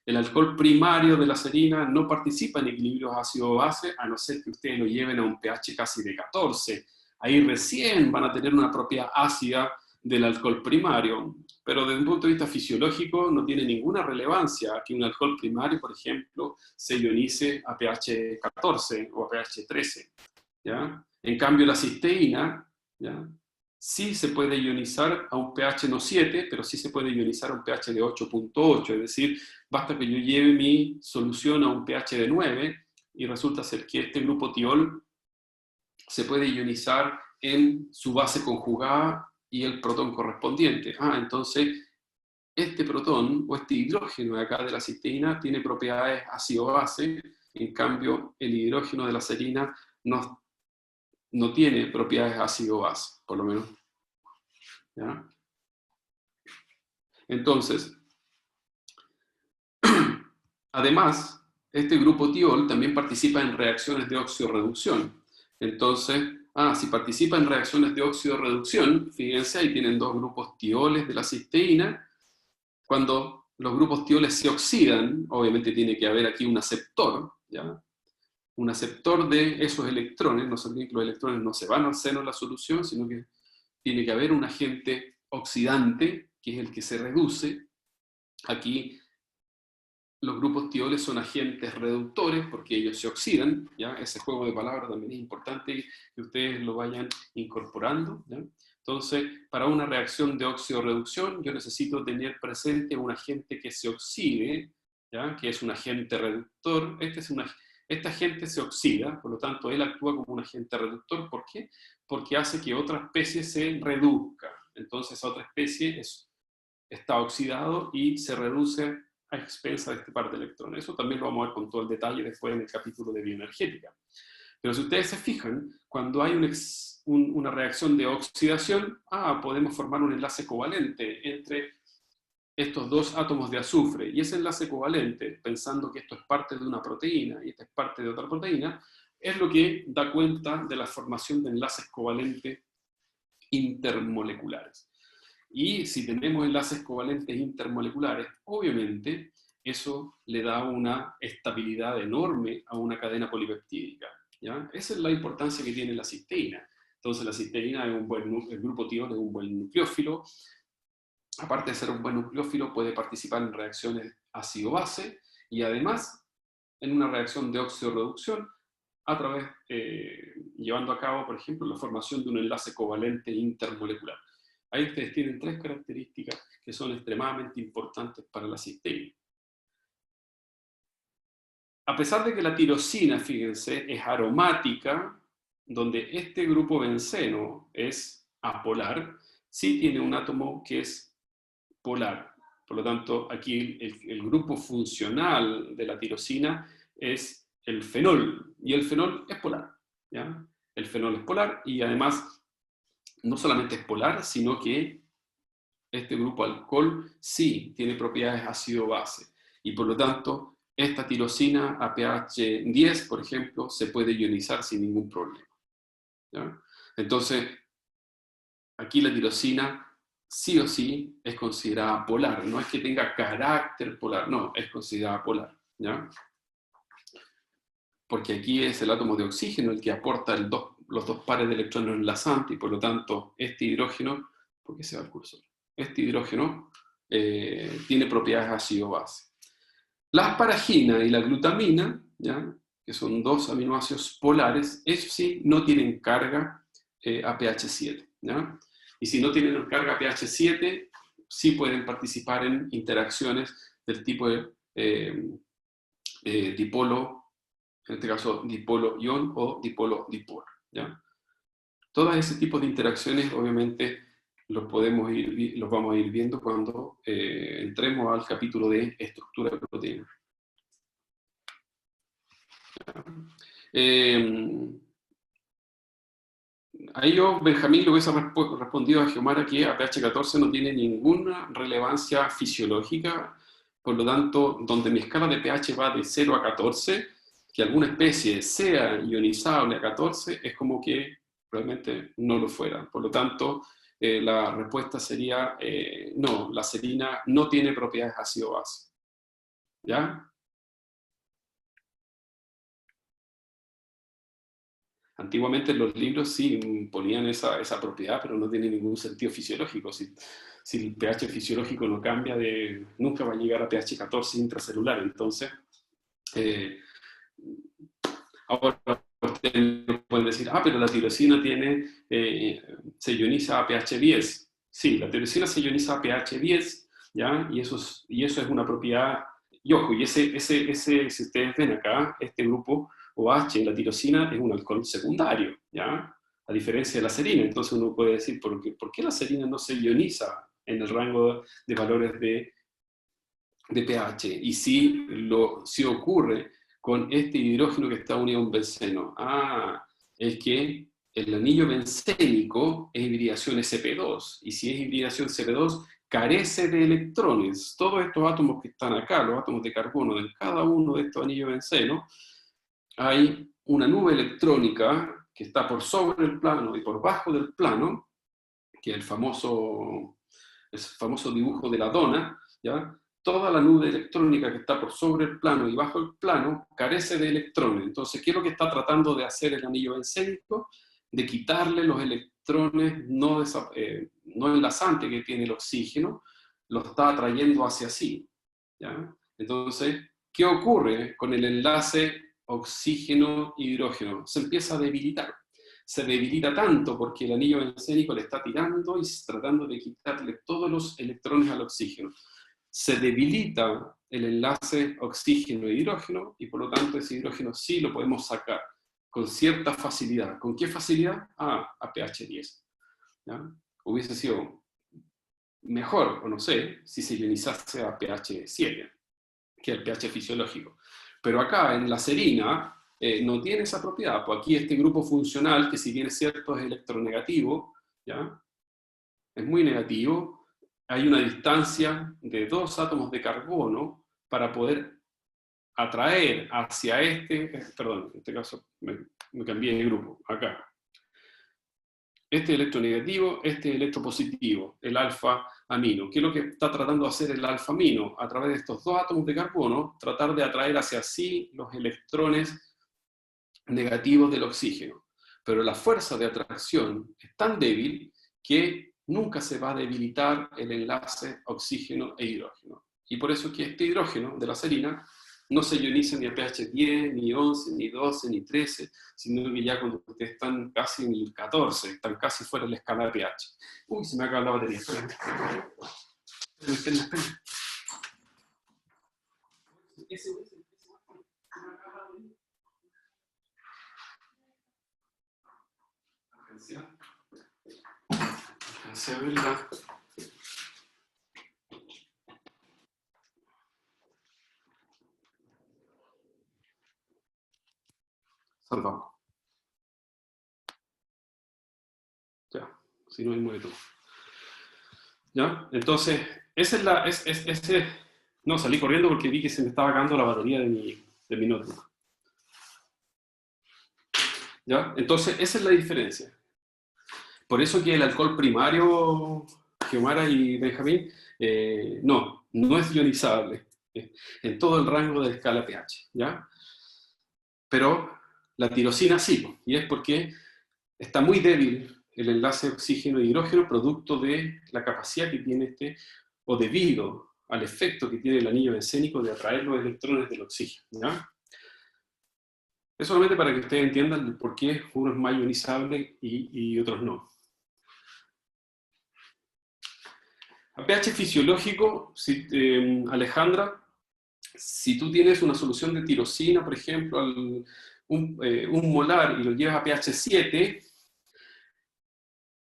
El alcohol primario de la serina no participa en equilibrios ácido-base, a no ser que ustedes lo lleven a un pH casi de 14. Ahí recién van a tener una propiedad ácida del alcohol primario, pero desde un punto de vista fisiológico no tiene ninguna relevancia que un alcohol primario, por ejemplo, se ionice a pH 14 o a pH 13. ¿Ya? En cambio, la cisteína, ¿ya?, sí se puede ionizar a un pH no 7, pero sí se puede ionizar a un pH de 8.8, es decir, basta que yo lleve mi solución a un pH de 9 y resulta ser que este grupo tiol se puede ionizar en su base conjugada y el protón correspondiente. Entonces, este protón o este hidrógeno de acá de la cisteína tiene propiedades ácido-base, en cambio el hidrógeno de la serina no tiene propiedades ácido-base, por lo menos. ¿Ya? Entonces, además, este grupo tiol también participa en reacciones de óxido-reducción. Entonces, si participa en reacciones de óxido-reducción, fíjense, ahí tienen dos grupos tioles de la cisteína. Cuando los grupos tioles se oxidan, obviamente tiene que haber aquí un aceptor, ¿ya? Un aceptor de esos electrones. No se olviden que los electrones no se van al seno de la solución, sino que tiene que haber un agente oxidante, que es el que se reduce. Aquí los grupos tioles son agentes reductores porque ellos se oxidan, ¿ya? Ese juego de palabras también es importante que ustedes lo vayan incorporando, ¿ya? Entonces, para una reacción de óxido-reducción, yo necesito tener presente un agente que se oxide, ¿ya?, que es un agente reductor. Este agente se oxida, por lo tanto, él actúa como un agente reductor. ¿Por qué? Porque hace que otra especie se reduzca. Entonces, otra especie está oxidado y se reduce a expensa de este par de electrones. Eso también lo vamos a ver con todo el detalle después en el capítulo de bioenergética. Pero si ustedes se fijan, cuando hay una reacción de oxidación, podemos formar un enlace covalente entre estos dos átomos de azufre. Y ese enlace covalente, pensando que esto es parte de una proteína y esta es parte de otra proteína, es lo que da cuenta de la formación de enlaces covalentes intermoleculares. Y si tenemos enlaces covalentes intermoleculares, obviamente eso le da una estabilidad enorme a una cadena polipeptídica, ¿ya? Esa es la importancia que tiene la cisteína. Entonces la cisteína es el grupo tiol es un buen nucleófilo. Aparte de ser un buen nucleófilo, puede participar en reacciones ácido-base y además en una reacción de óxido-reducción a través, llevando a cabo, por ejemplo, la formación de un enlace covalente intermolecular. Ahí ustedes tienen 3 características que son extremadamente importantes para la cisteína. A pesar de que la tirosina, fíjense, es aromática, donde este grupo benceno es apolar, sí tiene un átomo que es polar. Por lo tanto, aquí el grupo funcional de la tirosina es el fenol, y el fenol es polar, ¿ya? El fenol es polar, y además, no solamente es polar, sino que este grupo alcohol sí tiene propiedades ácido-base, y por lo tanto, esta tirosina a pH 10, por ejemplo, se puede ionizar sin ningún problema, ¿ya? Entonces, aquí la tirosina sí o sí es considerada polar, no es que tenga carácter polar, no, es considerada polar, ¿ya? Porque aquí es el átomo de oxígeno el que aporta los 2 pares de electrones enlazantes, y por lo tanto este hidrógeno, ¿por qué se va el cursor? Este hidrógeno tiene propiedades ácido-base. La asparagina y la glutamina, ¿ya?, que son 2 aminoácidos polares, esos sí no tienen carga a pH 7, ¿ya? Y si no tienen carga a pH 7, sí pueden participar en interacciones del tipo de dipolo, en este caso dipolo-ion o dipolo-dipolo, ¿ya? Todos ese tipo de interacciones, obviamente, los vamos a ir viendo cuando entremos al capítulo de estructura de proteínas. Ahí yo, Benjamín, le hubiese respondido a Xiomara que a pH 14 no tiene ninguna relevancia fisiológica, por lo tanto, donde mi escala de pH va de 0 a 14, que alguna especie sea ionizable a 14, es como que realmente no lo fuera. Por lo tanto, la respuesta sería no, la serina no tiene propiedades ácido-base. ¿Ya? Antiguamente en los libros sí ponían esa propiedad, pero no tiene ningún sentido fisiológico. Si el pH fisiológico no cambia, nunca va a llegar a pH 14 intracelular. Entonces, ahora ustedes pueden decir, pero la tirosina se ioniza a pH 10. Sí, la tirosina se ioniza a pH 10, ¿ya? Y eso es una propiedad. Y ojo, y si ustedes ven acá, este grupo OH, la tirosina, es un alcohol secundario, ¿ya? A diferencia de la serina. Entonces uno puede decir, ¿por qué la serina no se ioniza en el rango de valores de pH? Y si ocurre con este hidrógeno que está unido a un benceno. Es que el anillo bencénico es hibridación sp2, y si es hibridación sp2, carece de electrones. Todos estos átomos que están acá, los átomos de carbono, en cada uno de estos anillos benceno, hay una nube electrónica que está por sobre el plano y por bajo del plano, que es el famoso dibujo de la dona, ¿ya? Toda la nube electrónica que está por sobre el plano y bajo el plano carece de electrones. Entonces, ¿qué es lo que está tratando de hacer el anillo bencénico? De quitarle los electrones no enlazantes que tiene el oxígeno, los está atrayendo hacia sí, ¿ya? Entonces, ¿qué ocurre con el enlace oxígeno-hidrógeno? Se empieza a debilitar. Se debilita tanto porque el anillo bencénico le está tirando y tratando de quitarle todos los electrones al oxígeno. Se debilita el enlace oxígeno-hidrógeno, y por lo tanto ese hidrógeno sí lo podemos sacar con cierta facilidad. ¿Con qué facilidad? A pH 10. ¿Ya? Hubiese sido mejor, o no sé, si se ionizase a pH 7, que el pH fisiológico. Pero acá en la serina no tiene esa propiedad. Pues aquí este grupo funcional, que si bien es cierto es electronegativo, ¿ya?, es muy negativo, hay una distancia de 2 átomos de carbono para poder atraer hacia perdón, en este caso me cambié de grupo, acá. Este electronegativo, este electropositivo, el alfa amino. ¿Qué es lo que está tratando de hacer el alfa amino? A través de estos 2 átomos de carbono, tratar de atraer hacia sí los electrones negativos del oxígeno. Pero la fuerza de atracción es tan débil que nunca se va a debilitar el enlace oxígeno e hidrógeno. Y por eso que este hidrógeno de la serina no se ioniza ni a pH 10, ni 11, ni 12, ni 13, sino que ya cuando ustedes están casi en el 14, están casi fuera de la escala de pH. Uy, se me acaba la batería. Espérame. Espérame. Alcancé a verla. Salvamos. Ya, si no, ahí muere todo. ¿Ya? Entonces, esa es la... No, salí corriendo porque vi que se me estaba acabando la batería de mi notebook. ¿Ya? Entonces, esa es la diferencia. Por eso que el alcohol primario, Xiomara y Benjamín, no es ionizable en todo el rango de escala pH, ¿ya? Pero la tirosina sí, y es porque está muy débil el enlace oxígeno-hidrógeno producto de la capacidad que tiene o debido al efecto que tiene el anillo bencénico de atraer los electrones del oxígeno, ¿ya? Es solamente para que ustedes entiendan por qué uno es más ionizable y otros no. A pH fisiológico, Alejandra, si tú tienes una solución de tirosina, por ejemplo, un molar y lo llevas a pH 7,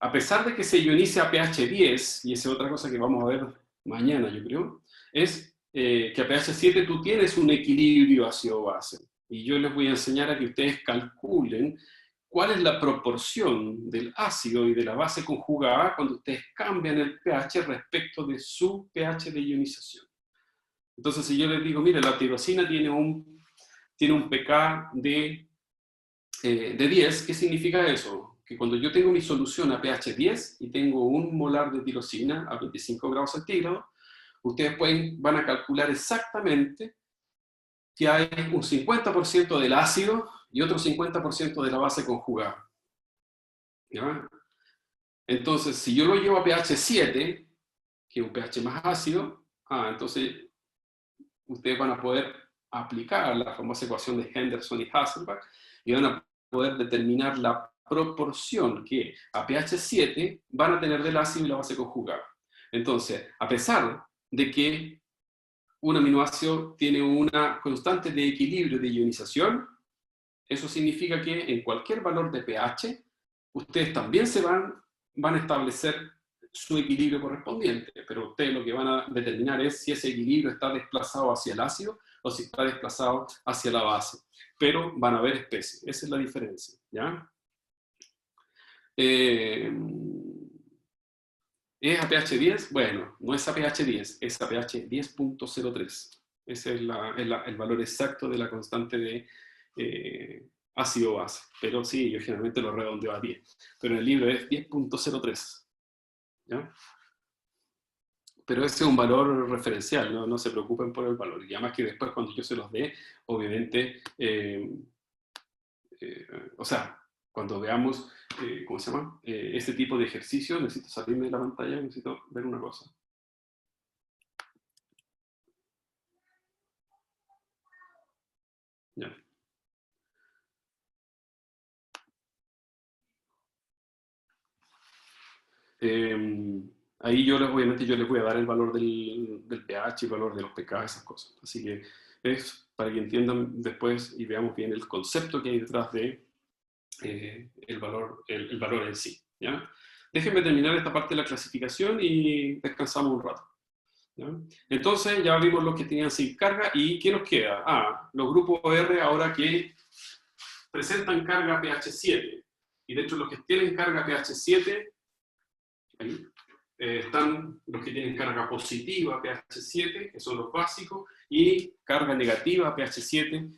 a pesar de que se ionice a pH 10, y esa es otra cosa que vamos a ver mañana, yo creo, es que a pH 7 tú tienes un equilibrio ácido-base. Y yo les voy a enseñar a que ustedes calculen cuál es la proporción del ácido y de la base conjugada cuando ustedes cambian el pH respecto de su pH de ionización. Entonces, si yo les digo, mire, la tirosina tiene un pK de 10, ¿qué significa eso? Que cuando yo tengo mi solución a pH 10 y tengo un molar de tirosina a 25 grados centígrados, ustedes van a calcular exactamente que hay un 50% del ácido y otro 50% de la base conjugada. ¿Ya? Entonces, si yo lo llevo a pH 7, que es un pH más ácido, entonces ustedes van a poder aplicar la famosa ecuación de Henderson y Hasselbalch y van a poder determinar la proporción que a pH 7 van a tener del ácido y la base conjugada. Entonces, a pesar de que un aminoácido tiene una constante de equilibrio de ionización, eso significa que en cualquier valor de pH, ustedes también van a establecer su equilibrio correspondiente, pero ustedes lo que van a determinar es si ese equilibrio está desplazado hacia el ácido o si está desplazado hacia la base. Pero van a haber especies, esa es la diferencia, ¿ya? ¿Es a pH 10? Bueno, no es a pH 10, es a pH 10.03. Ese es el valor exacto de la constante de ácido-base. Pero sí, yo generalmente lo redondeo a 10. Pero en el libro es 10.03. ¿Ya? Pero ese es un valor referencial, no se preocupen por el valor. Y además que después cuando yo se los dé, obviamente, o sea, cuando veamos, ¿cómo se llama? Este tipo de ejercicio, necesito salirme de la pantalla, necesito ver una cosa. Ya. Ahí obviamente yo les voy a dar el valor del pH, el valor de los pK, esas cosas. Así que es para que entiendan después y veamos bien el concepto que hay detrás de el valor en sí. ¿Ya? Déjenme terminar esta parte de la clasificación y descansamos un rato. ¿Ya? Entonces ya vimos los que tenían sin carga y ¿qué nos queda? Los grupos R ahora que presentan carga pH 7. Y de hecho los que tienen carga pH 7, ahí, están los que tienen carga positiva pH 7, que son los básicos, y carga negativa pH 7,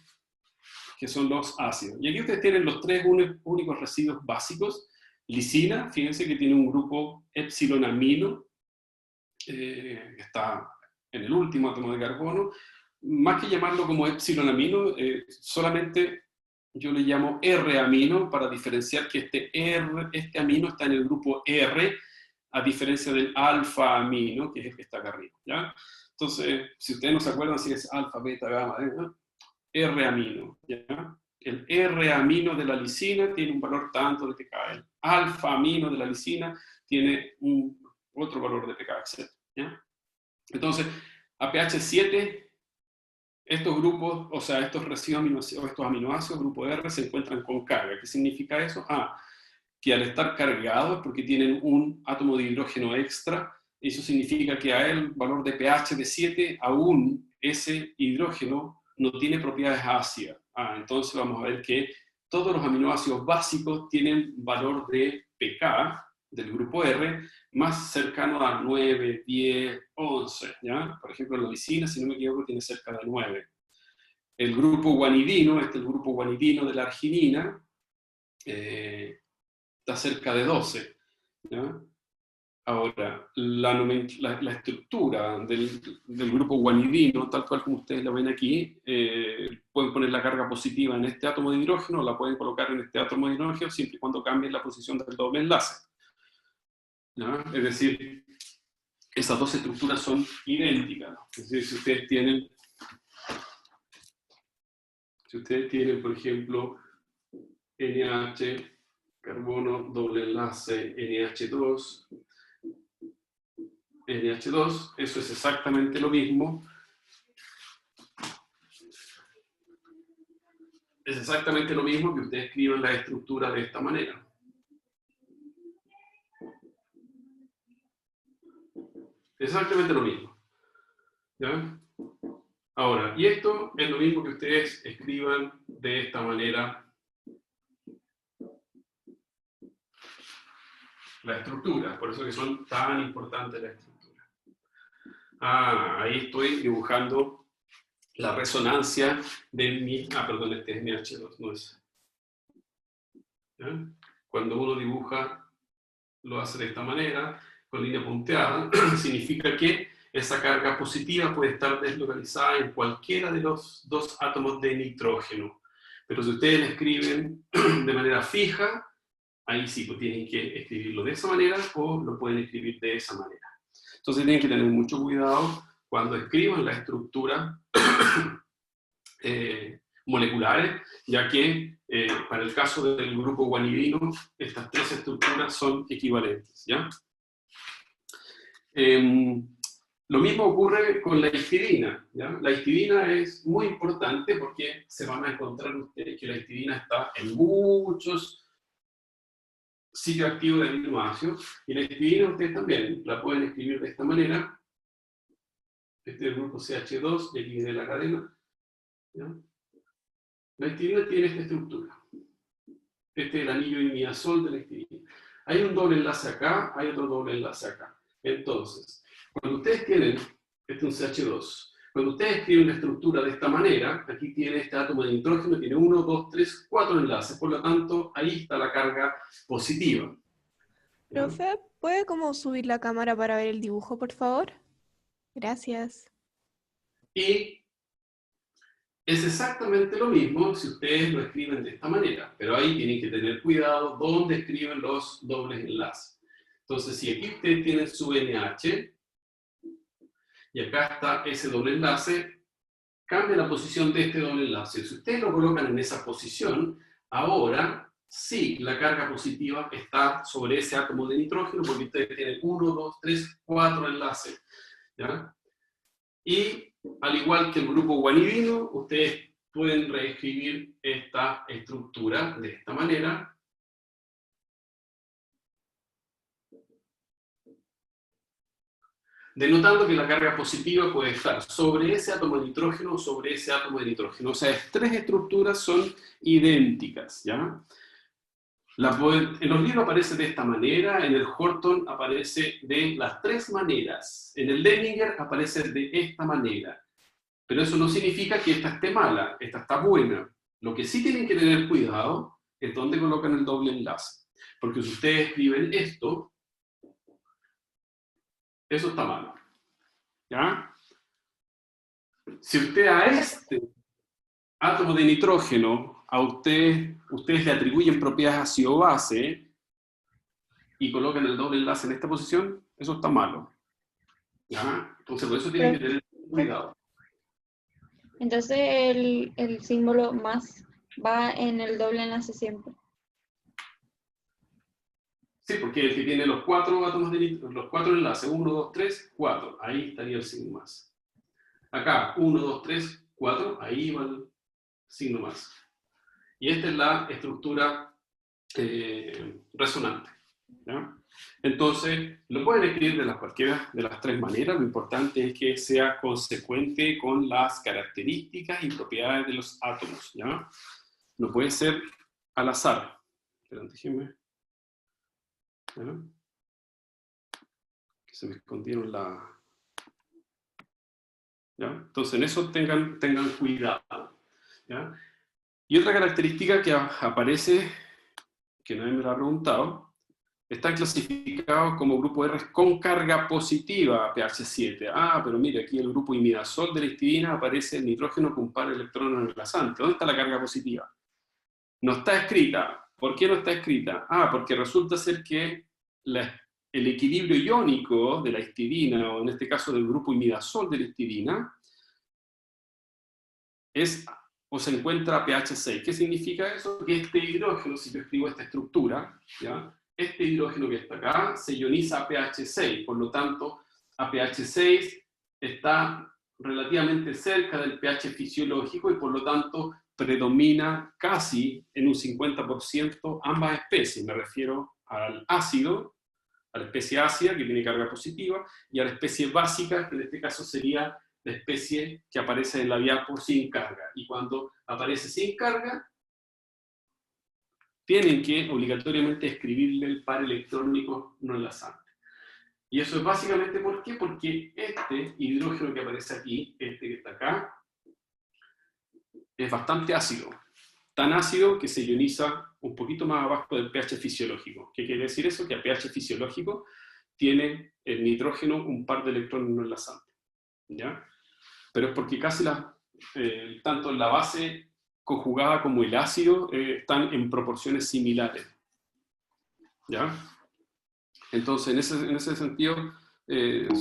que son los ácidos. Y aquí ustedes tienen los tres únicos residuos básicos. Lisina, fíjense que tiene un grupo epsilonamino, que está en el último átomo de carbono. Más que llamarlo como epsilonamino, solamente yo le llamo R-amino para diferenciar que este amino está en el grupo R, a diferencia del alfa-amino, que es el que está acá arriba, ¿ya? Entonces, si ustedes no se acuerdan si es alfa, beta, gamma, R-amino, ¿ya? El R-amino de la lisina tiene un valor tanto de pKa, el alfa-amino de la lisina tiene otro valor de pKa, etc. ¿Ya? Entonces, a pH 7, estos grupos, o sea, estos residuos o estos aminoácidos, grupo R, se encuentran con carga. ¿Qué significa eso? Que al estar cargados, porque tienen un átomo de hidrógeno extra, eso significa que a el valor de pH de 7, aún ese hidrógeno no tiene propiedades ácidas. Entonces vamos a ver que todos los aminoácidos básicos tienen valor de pK del grupo R más cercano a 9, 10, 11. ¿Ya? Por ejemplo, la lisina, si no me equivoco, tiene cerca de 9. El grupo guanidino, este es el grupo guanidino de la arginina, está cerca de 12. ¿Ya? Ahora, la estructura del grupo guanidino, tal cual como ustedes lo ven aquí, pueden poner la carga positiva en este átomo de hidrógeno, la pueden colocar en este átomo de hidrógeno, siempre y cuando cambien la posición del doble enlace. ¿Ya? Es decir, esas dos estructuras son idénticas. Es decir, si ustedes tienen, por ejemplo, NH, carbono, doble enlace, NH2, NH2, eso es exactamente lo mismo. Es exactamente lo mismo que ustedes escriben la estructura de esta manera. Exactamente lo mismo. ¿Ya? Ahora, y esto es lo mismo que ustedes escriban de esta manera la estructura. Por eso que son tan importantes las estructuras. Ahí estoy dibujando la resonancia de mi... perdón, este es NH2, no es... ¿Ya? Cuando uno dibuja, lo hace de esta manera, con línea punteada, significa que esa carga positiva puede estar deslocalizada en cualquiera de los dos átomos de nitrógeno. Pero si ustedes la escriben de manera fija, ahí sí, pues tienen que escribirlo de esa manera o lo pueden escribir de esa manera. Entonces tienen que tener mucho cuidado cuando escriban la estructura moleculares, ya que para el caso del grupo guanidino, estas tres estructuras son equivalentes. ¿Ya? Lo mismo ocurre con la histidina. ¿Ya? La histidina es muy importante porque se van a encontrar ustedes que la histidina está en muchos sitios activos de aminoácidos, y la histidina ustedes también la pueden escribir de esta manera. Este es el grupo CH2, y aquí viene la cadena. ¿Ya? La histidina tiene esta estructura. Este es el anillo imidazol de la histidina. Hay un doble enlace acá, hay otro doble enlace acá. Entonces, cuando ustedes tienen, este es un CH2, cuando ustedes escriben la estructura de esta manera, aquí tiene este átomo de nitrógeno, tiene 1, 2, 3, 4 enlaces, por lo tanto, ahí está la carga positiva. ¿Ya? Profe, ¿puede como subir la cámara para ver el dibujo, por favor? Gracias. Y es exactamente lo mismo si ustedes lo escriben de esta manera, pero ahí tienen que tener cuidado dónde escriben los dobles enlaces. Entonces, si aquí ustedes tienen su NH, y acá está ese doble enlace, cambia la posición de este doble enlace. Si ustedes lo colocan en esa posición, ahora sí, la carga positiva está sobre ese átomo de nitrógeno, porque ustedes tienen 1, 2, 3, 4 enlaces. ¿Ya? Y al igual que el grupo guanidino, ustedes pueden reescribir esta estructura de esta manera. Denotando que la carga positiva puede estar sobre ese átomo de nitrógeno o sobre ese átomo de nitrógeno. O sea, las tres estructuras son idénticas, ¿ya? En los libros aparece de esta manera, en el Horton aparece de las tres maneras, en el Denninger aparece de esta manera. Pero eso no significa que esta esté mala, esta está buena. Lo que sí tienen que tener cuidado es dónde colocan el doble enlace. Porque si ustedes escriben esto, eso está malo. ¿Ya? Si usted a este átomo de nitrógeno, ustedes le atribuyen propiedades ácido-base y colocan el doble enlace en esta posición, eso está malo. ¿Ya? Entonces por eso tienen que tener cuidado. Entonces el símbolo más va en el doble enlace siempre. Sí, porque el que tiene los 4 átomos de los 4 enlaces, 1, 2, 3, 4, ahí estaría el signo más. Acá, 1, 2, 3, 4, ahí va el signo más. Y esta es la estructura resonante, ¿ya? Entonces, lo pueden escribir de cualquiera de las tres maneras, lo importante es que sea consecuente con las características y propiedades de los átomos, ¿ya? No puede ser al azar. Pero déjenme, ¿ya? Que se me escondieron la... ¿Ya? Entonces, en eso tengan cuidado, ¿ya? Y otra característica que aparece, que nadie me lo ha preguntado, están clasificados como grupo R con carga positiva, pH 7. Ah, pero mire, aquí el grupo imidazol de la histidina aparece el nitrógeno con un par de electrones enlazantes. ¿Dónde está la carga positiva? No está escrita. ¿Por qué no está escrita? Ah, porque resulta ser que el equilibrio iónico de la histidina, o en este caso del grupo imidazol de la histidina, es o se encuentra a pH 6. ¿Qué significa eso? Que este hidrógeno, si yo escribo esta estructura, ¿ya? Este hidrógeno que está acá se ioniza a pH 6, por lo tanto, a pH 6 está relativamente cerca del pH fisiológico y por lo tanto predomina casi en un 50% ambas especies. Me refiero al ácido, a la especie ácida que tiene carga positiva, y a la especie básica, que en este caso sería la especie que aparece en la diapo sin carga. Y cuando aparece sin carga, tienen que obligatoriamente escribirle el par electrónico no enlazante. Y eso es básicamente ¿por qué? Porque este hidrógeno que aparece aquí, este que está acá, es bastante ácido. Tan ácido que se ioniza un poquito más abajo del pH fisiológico. ¿Qué quiere decir eso? Que a pH fisiológico tiene el nitrógeno un par de electrones no enlazantes, ¿ya? Pero es porque casi tanto la base conjugada como el ácido están en proporciones similares, ¿ya? Entonces, en ese sentido,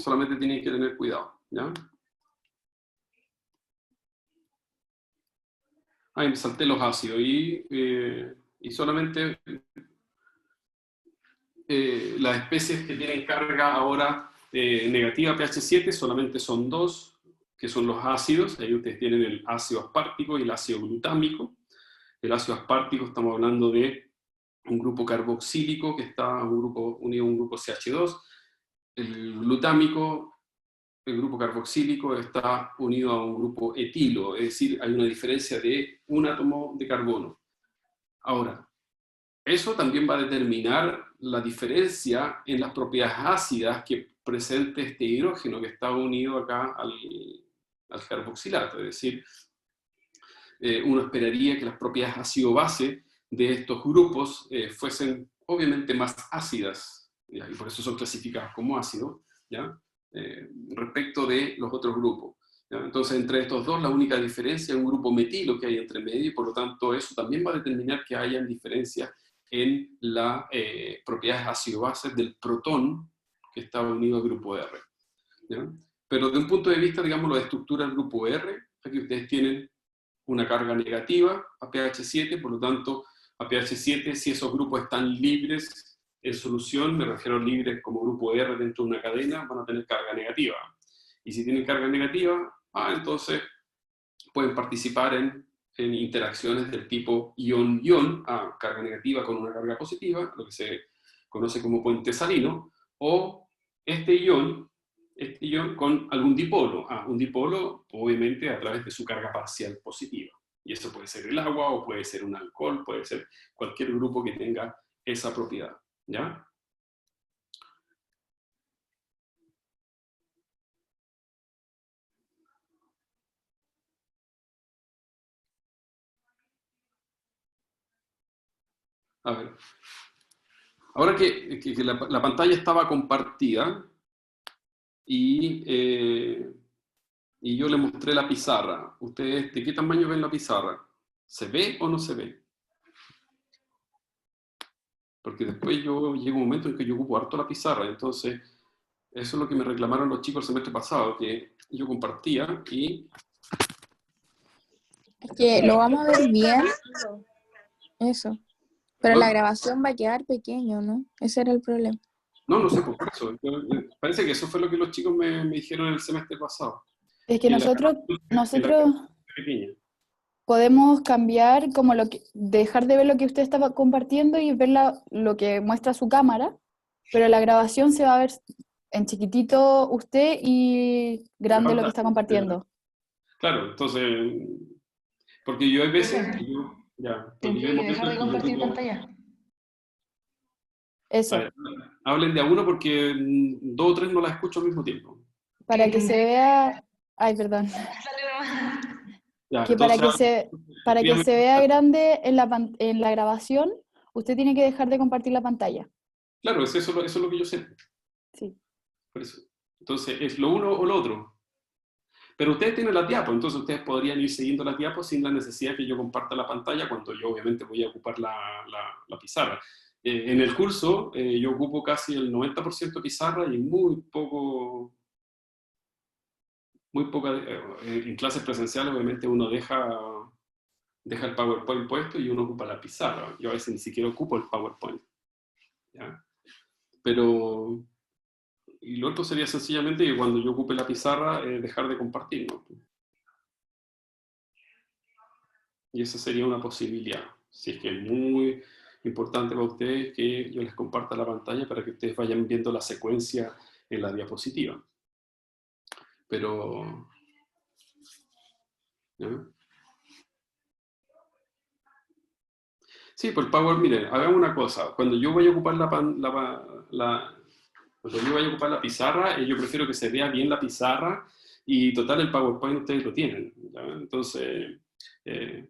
solamente tienen que tener cuidado, ¿ya? Ah, me salté los ácidos y solamente las especies que tienen carga ahora negativa pH 7 solamente son dos, que son los ácidos. Ahí ustedes tienen el ácido aspartico y el ácido glutámico. El ácido aspartico estamos hablando de un grupo carboxílico que está unido a un grupo CH2. El glutámico, el grupo carboxílico, está unido a un grupo etilo, es decir, hay una diferencia de un átomo de carbono. Ahora, eso también va a determinar la diferencia en las propiedades ácidas que presente este hidrógeno que está unido acá al carboxilato. Es decir, uno esperaría que las propiedades ácido-base de estos grupos fuesen obviamente más ácidas, ¿ya? Y por eso son clasificados como ácidos, ¿ya? Respecto de los otros grupos, ¿ya? Entonces, entre estos dos, la única diferencia es un grupo metilo que hay entre medio, y por lo tanto eso también va a determinar que hayan diferencias en las propiedades ácido-bases del protón que está unido al grupo R, ¿ya? Pero de un punto de vista, digamos, de estructura del grupo R, aquí ustedes tienen una carga negativa a pH 7, por lo tanto, a pH 7, si esos grupos están libres en solución, me refiero a libres como grupo R dentro de una cadena, van a tener carga negativa. Y si tienen carga negativa, entonces pueden participar en interacciones del tipo ion-ion, carga negativa con una carga positiva, lo que se conoce como puente salino, o este ion con algún dipolo. Un dipolo, obviamente, a través de su carga parcial positiva. Y eso puede ser el agua, o puede ser un alcohol, puede ser cualquier grupo que tenga esa propiedad, ¿ya? A ver. Ahora que la pantalla estaba compartida y yo le mostré la pizarra, ¿ustedes de qué tamaño ven la pizarra? ¿Se ve o no se ve? Porque después llega un momento en que yo ocupo harto la pizarra, entonces eso es lo que me reclamaron los chicos el semestre pasado, que yo compartía y Que lo vamos a ver bien, eso. Pero la ¿No? grabación va a quedar pequeño, ¿no? Ese era el problema. No, no sé, por eso. Parece que eso fue lo que los chicos me dijeron el semestre pasado. Es que Que la nosotros, nosotros grabación es pequeña. podemos cambiar como dejar de ver lo que usted estaba compartiendo y ver lo que muestra su cámara, pero la grabación se va a ver en chiquitito usted y La grande lo que está pantalla. compartiendo. Claro, entonces, porque yo hay veces que yo, ya, porque yo hay Tendría que dejar momentos de en que yo compartir tengo, pantalla. a Eso, ver, hablen de a uno porque dos o tres no las escucho al mismo tiempo. para que se vea, ay, perdón, Ya, que para entonces, para que escríbame. se vea grande en la grabación, usted tiene que dejar de compartir la pantalla. Claro, eso es lo que yo sé. Sí. Por eso. Entonces, es lo uno o lo otro. Pero ustedes tienen las diapos, entonces ustedes podrían ir siguiendo las diapos sin la necesidad que yo comparta la pantalla cuando yo obviamente voy a ocupar la pizarra. En el curso yo ocupo casi el 90% pizarra y muy poca, en clases presenciales obviamente uno deja el PowerPoint puesto y uno ocupa la pizarra. Yo a veces ni siquiera ocupo el PowerPoint. ¿Ya? Pero, y lo otro sería sencillamente que cuando yo ocupe la pizarra, dejar de compartir, ¿no? Y esa sería una posibilidad. Si es que es muy importante para ustedes que yo les comparta la pantalla para que ustedes vayan viendo la secuencia en la diapositiva. Pero, ¿ya? Sí, por Power, miren, hagamos una cosa. Cuando yo voy a ocupar cuando yo vaya a ocupar la pizarra, yo prefiero que se vea bien la pizarra y total el PowerPoint ustedes lo tienen. ¿Ya? Entonces, eh,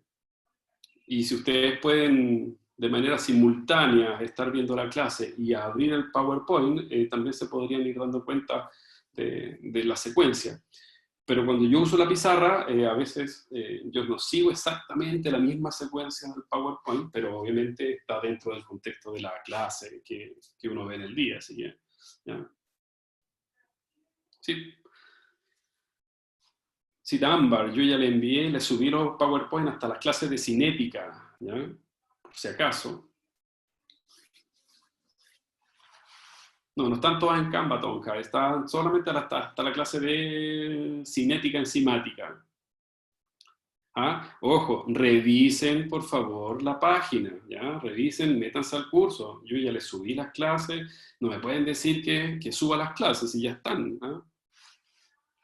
y si ustedes pueden de manera simultánea estar viendo la clase y abrir el PowerPoint, también se podrían ir dando cuenta de la secuencia. Pero cuando yo uso la pizarra, a veces yo no sigo exactamente la misma secuencia del PowerPoint, pero obviamente está dentro del contexto de la clase que uno ve en el día. Así que, ¿ya? Sí. Sí, Ámbar, yo ya le envié, le subí los PowerPoint hasta las clases de cinética, ¿ya? Por si acaso. No, no están todas en Canva, Tonka, están solamente hasta la clase de cinética enzimática. ¿Ah? Ojo, revisen por favor la página, ¿ya? Revisen, métanse al curso. Yo ya les subí las clases, no me pueden decir que suba las clases y ya están. ¿Ah?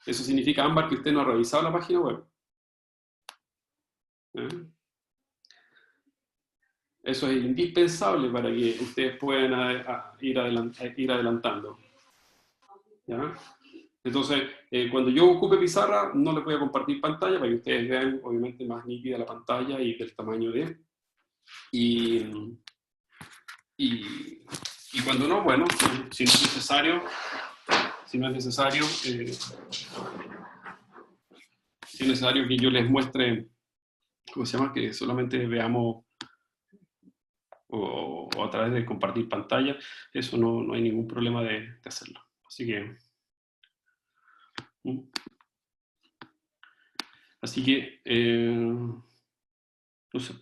Eso significa, Ámbar, que usted no ha revisado la página web. ¿Ah? Eso es indispensable para que ustedes puedan ir adelantando. ¿Ya? Entonces, cuando yo ocupe pizarra, no les voy a compartir pantalla para que ustedes vean, obviamente, más nítida la pantalla y del tamaño de. Y, y cuando no, bueno, si no es necesario, si no es necesario, si es necesario que yo les muestre, ¿cómo se llama? Que solamente veamos o a través de compartir pantalla, eso no hay ningún problema de hacerlo. Así que. Así que, no sé,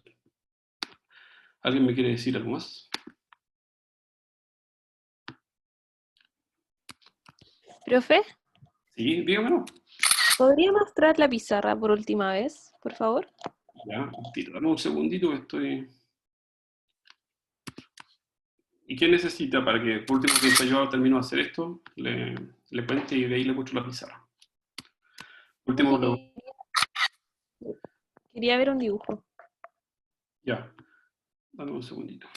¿alguien me quiere decir algo más? Profe, Sí, dígamelo. ¿podría mostrar la pizarra por última vez, por favor? Ya, dame un segundito que estoy. ¿Y qué necesita para que, por último, que yo termino de hacer esto, le cuente y de ahí le muestro la pizarra? Último, Quería ver un dibujo. ya, dame un segundito.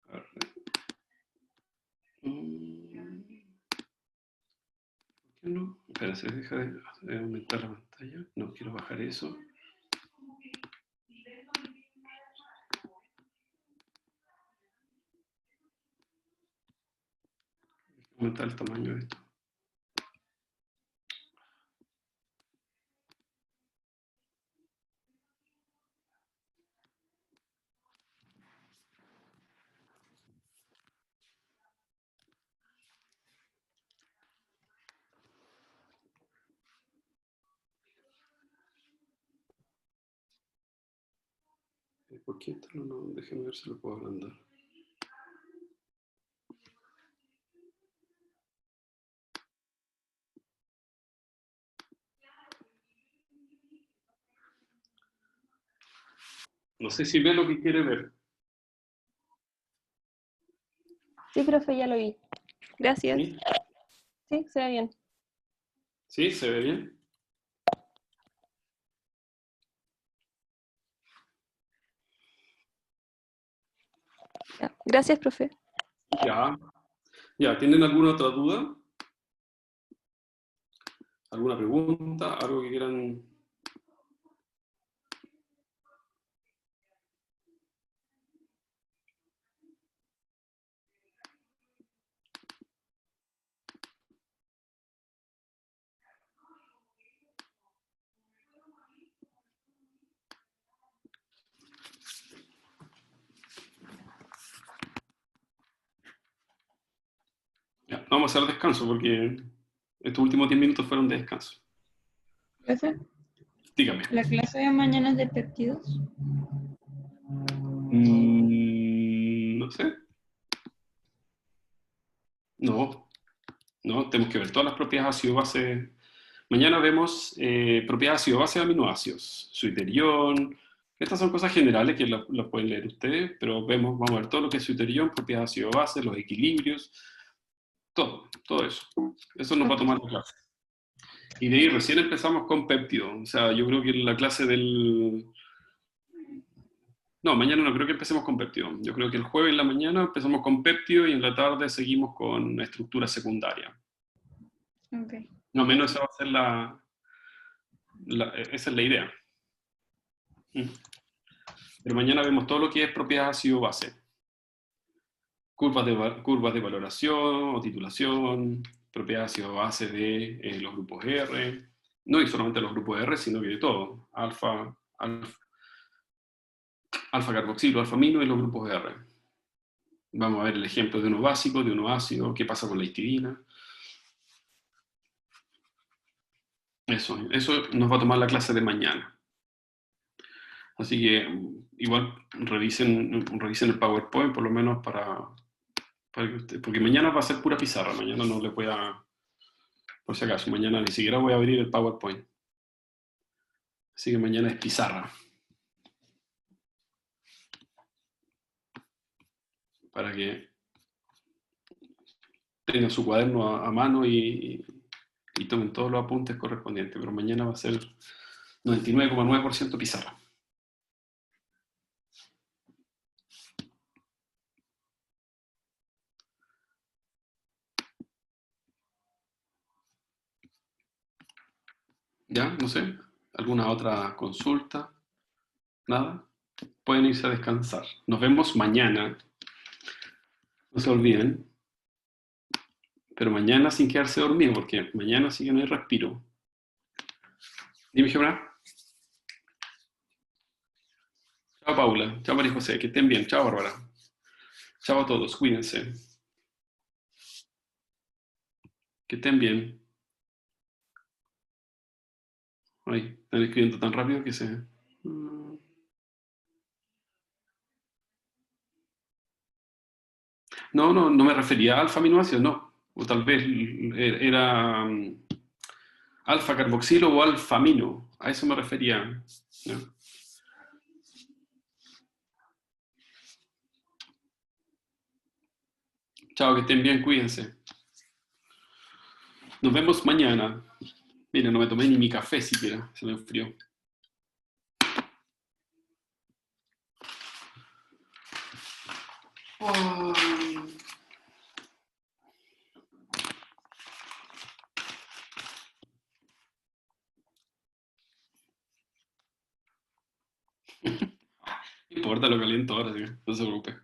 A ver. ¿Por qué no? Espera, ¿se deja de aumentar la pantalla? No, quiero bajar eso. Aumentar el tamaño de esto. ¿Por qué esto no? Déjenme ver si lo puedo agrandar. No sé si ve lo que quiere ver. Sí, profe, ya lo vi. Gracias. ¿Sí? Sí, se ve bien. ¿Sí? ¿Se ve bien? Ya. Gracias, profe. Ya. Ya, ¿tienen alguna otra duda? ¿Alguna pregunta? ¿Algo que quieran? Ya, vamos a hacer descanso porque estos últimos 10 minutos fueron de descanso. Profe, Dígame. ¿la clase de mañana es de péptidos? No sé. No, no, tenemos que ver todas las propiedades ácido-base. Mañana vemos propiedades ácido-base de aminoácidos, su iterión. Estas son cosas generales que las pueden leer ustedes, pero vamos a ver todo lo que es su iterión, propiedades ácido-base, los equilibrios, todo eso. Eso nos va a tomar la clase. Y de ahí recién empezamos con péptido. O sea, yo creo que la clase del... No, mañana no creo que empecemos con péptido. Yo creo que el jueves en la mañana empezamos con péptido y en la tarde seguimos con estructura secundaria. Ok. No, menos esa va a ser esa es la idea. Pero mañana vemos todo lo que es propiedad ácido-base. Curvas de valoración o titulación, propiedad ácido-base de los grupos R. No y solamente los grupos R, sino que de todo. Alfa carboxilo, alfa-amino y los grupos R. Vamos a ver el ejemplo de uno básico, de uno ácido, qué pasa con la histidina. Eso nos va a tomar la clase de mañana. Así que igual revisen el PowerPoint por lo menos para que porque mañana va a ser pura pizarra, mañana no le voy a, por si acaso, mañana ni siquiera voy a abrir el PowerPoint. Así que mañana es pizarra. Para que tengan su cuaderno a mano y tomen todos los apuntes correspondientes. Pero mañana va a ser 99,9% pizarra. ¿Ya? No sé. ¿Alguna otra consulta? ¿Nada? Pueden irse a descansar. Nos vemos mañana. No se olviden. Pero mañana sin quedarse dormido, porque mañana sí que no hay respiro. Dime, Gebra. Chao, Paula. Chao, María José. Que estén bien. Chao, Bárbara. Chao a todos. Cuídense. Que estén bien. Ay, están escribiendo tan rápido que se... No me refería a alfa-aminoácidos, no. O tal vez era alfa-carboxilo o alfa-amino. A eso me refería. ¿No? Chao, que estén bien, cuídense. Nos vemos mañana. Mira, no me tomé ni mi café siquiera, se me enfrió. Oh. No importa, lo caliento ahora, sí, no se preocupe.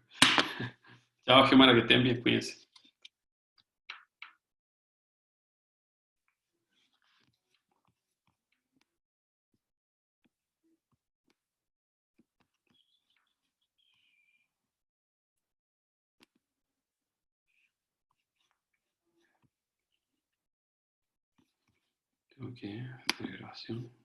Chao, Gemara, que estén bien, cuídense. Ok, grabación.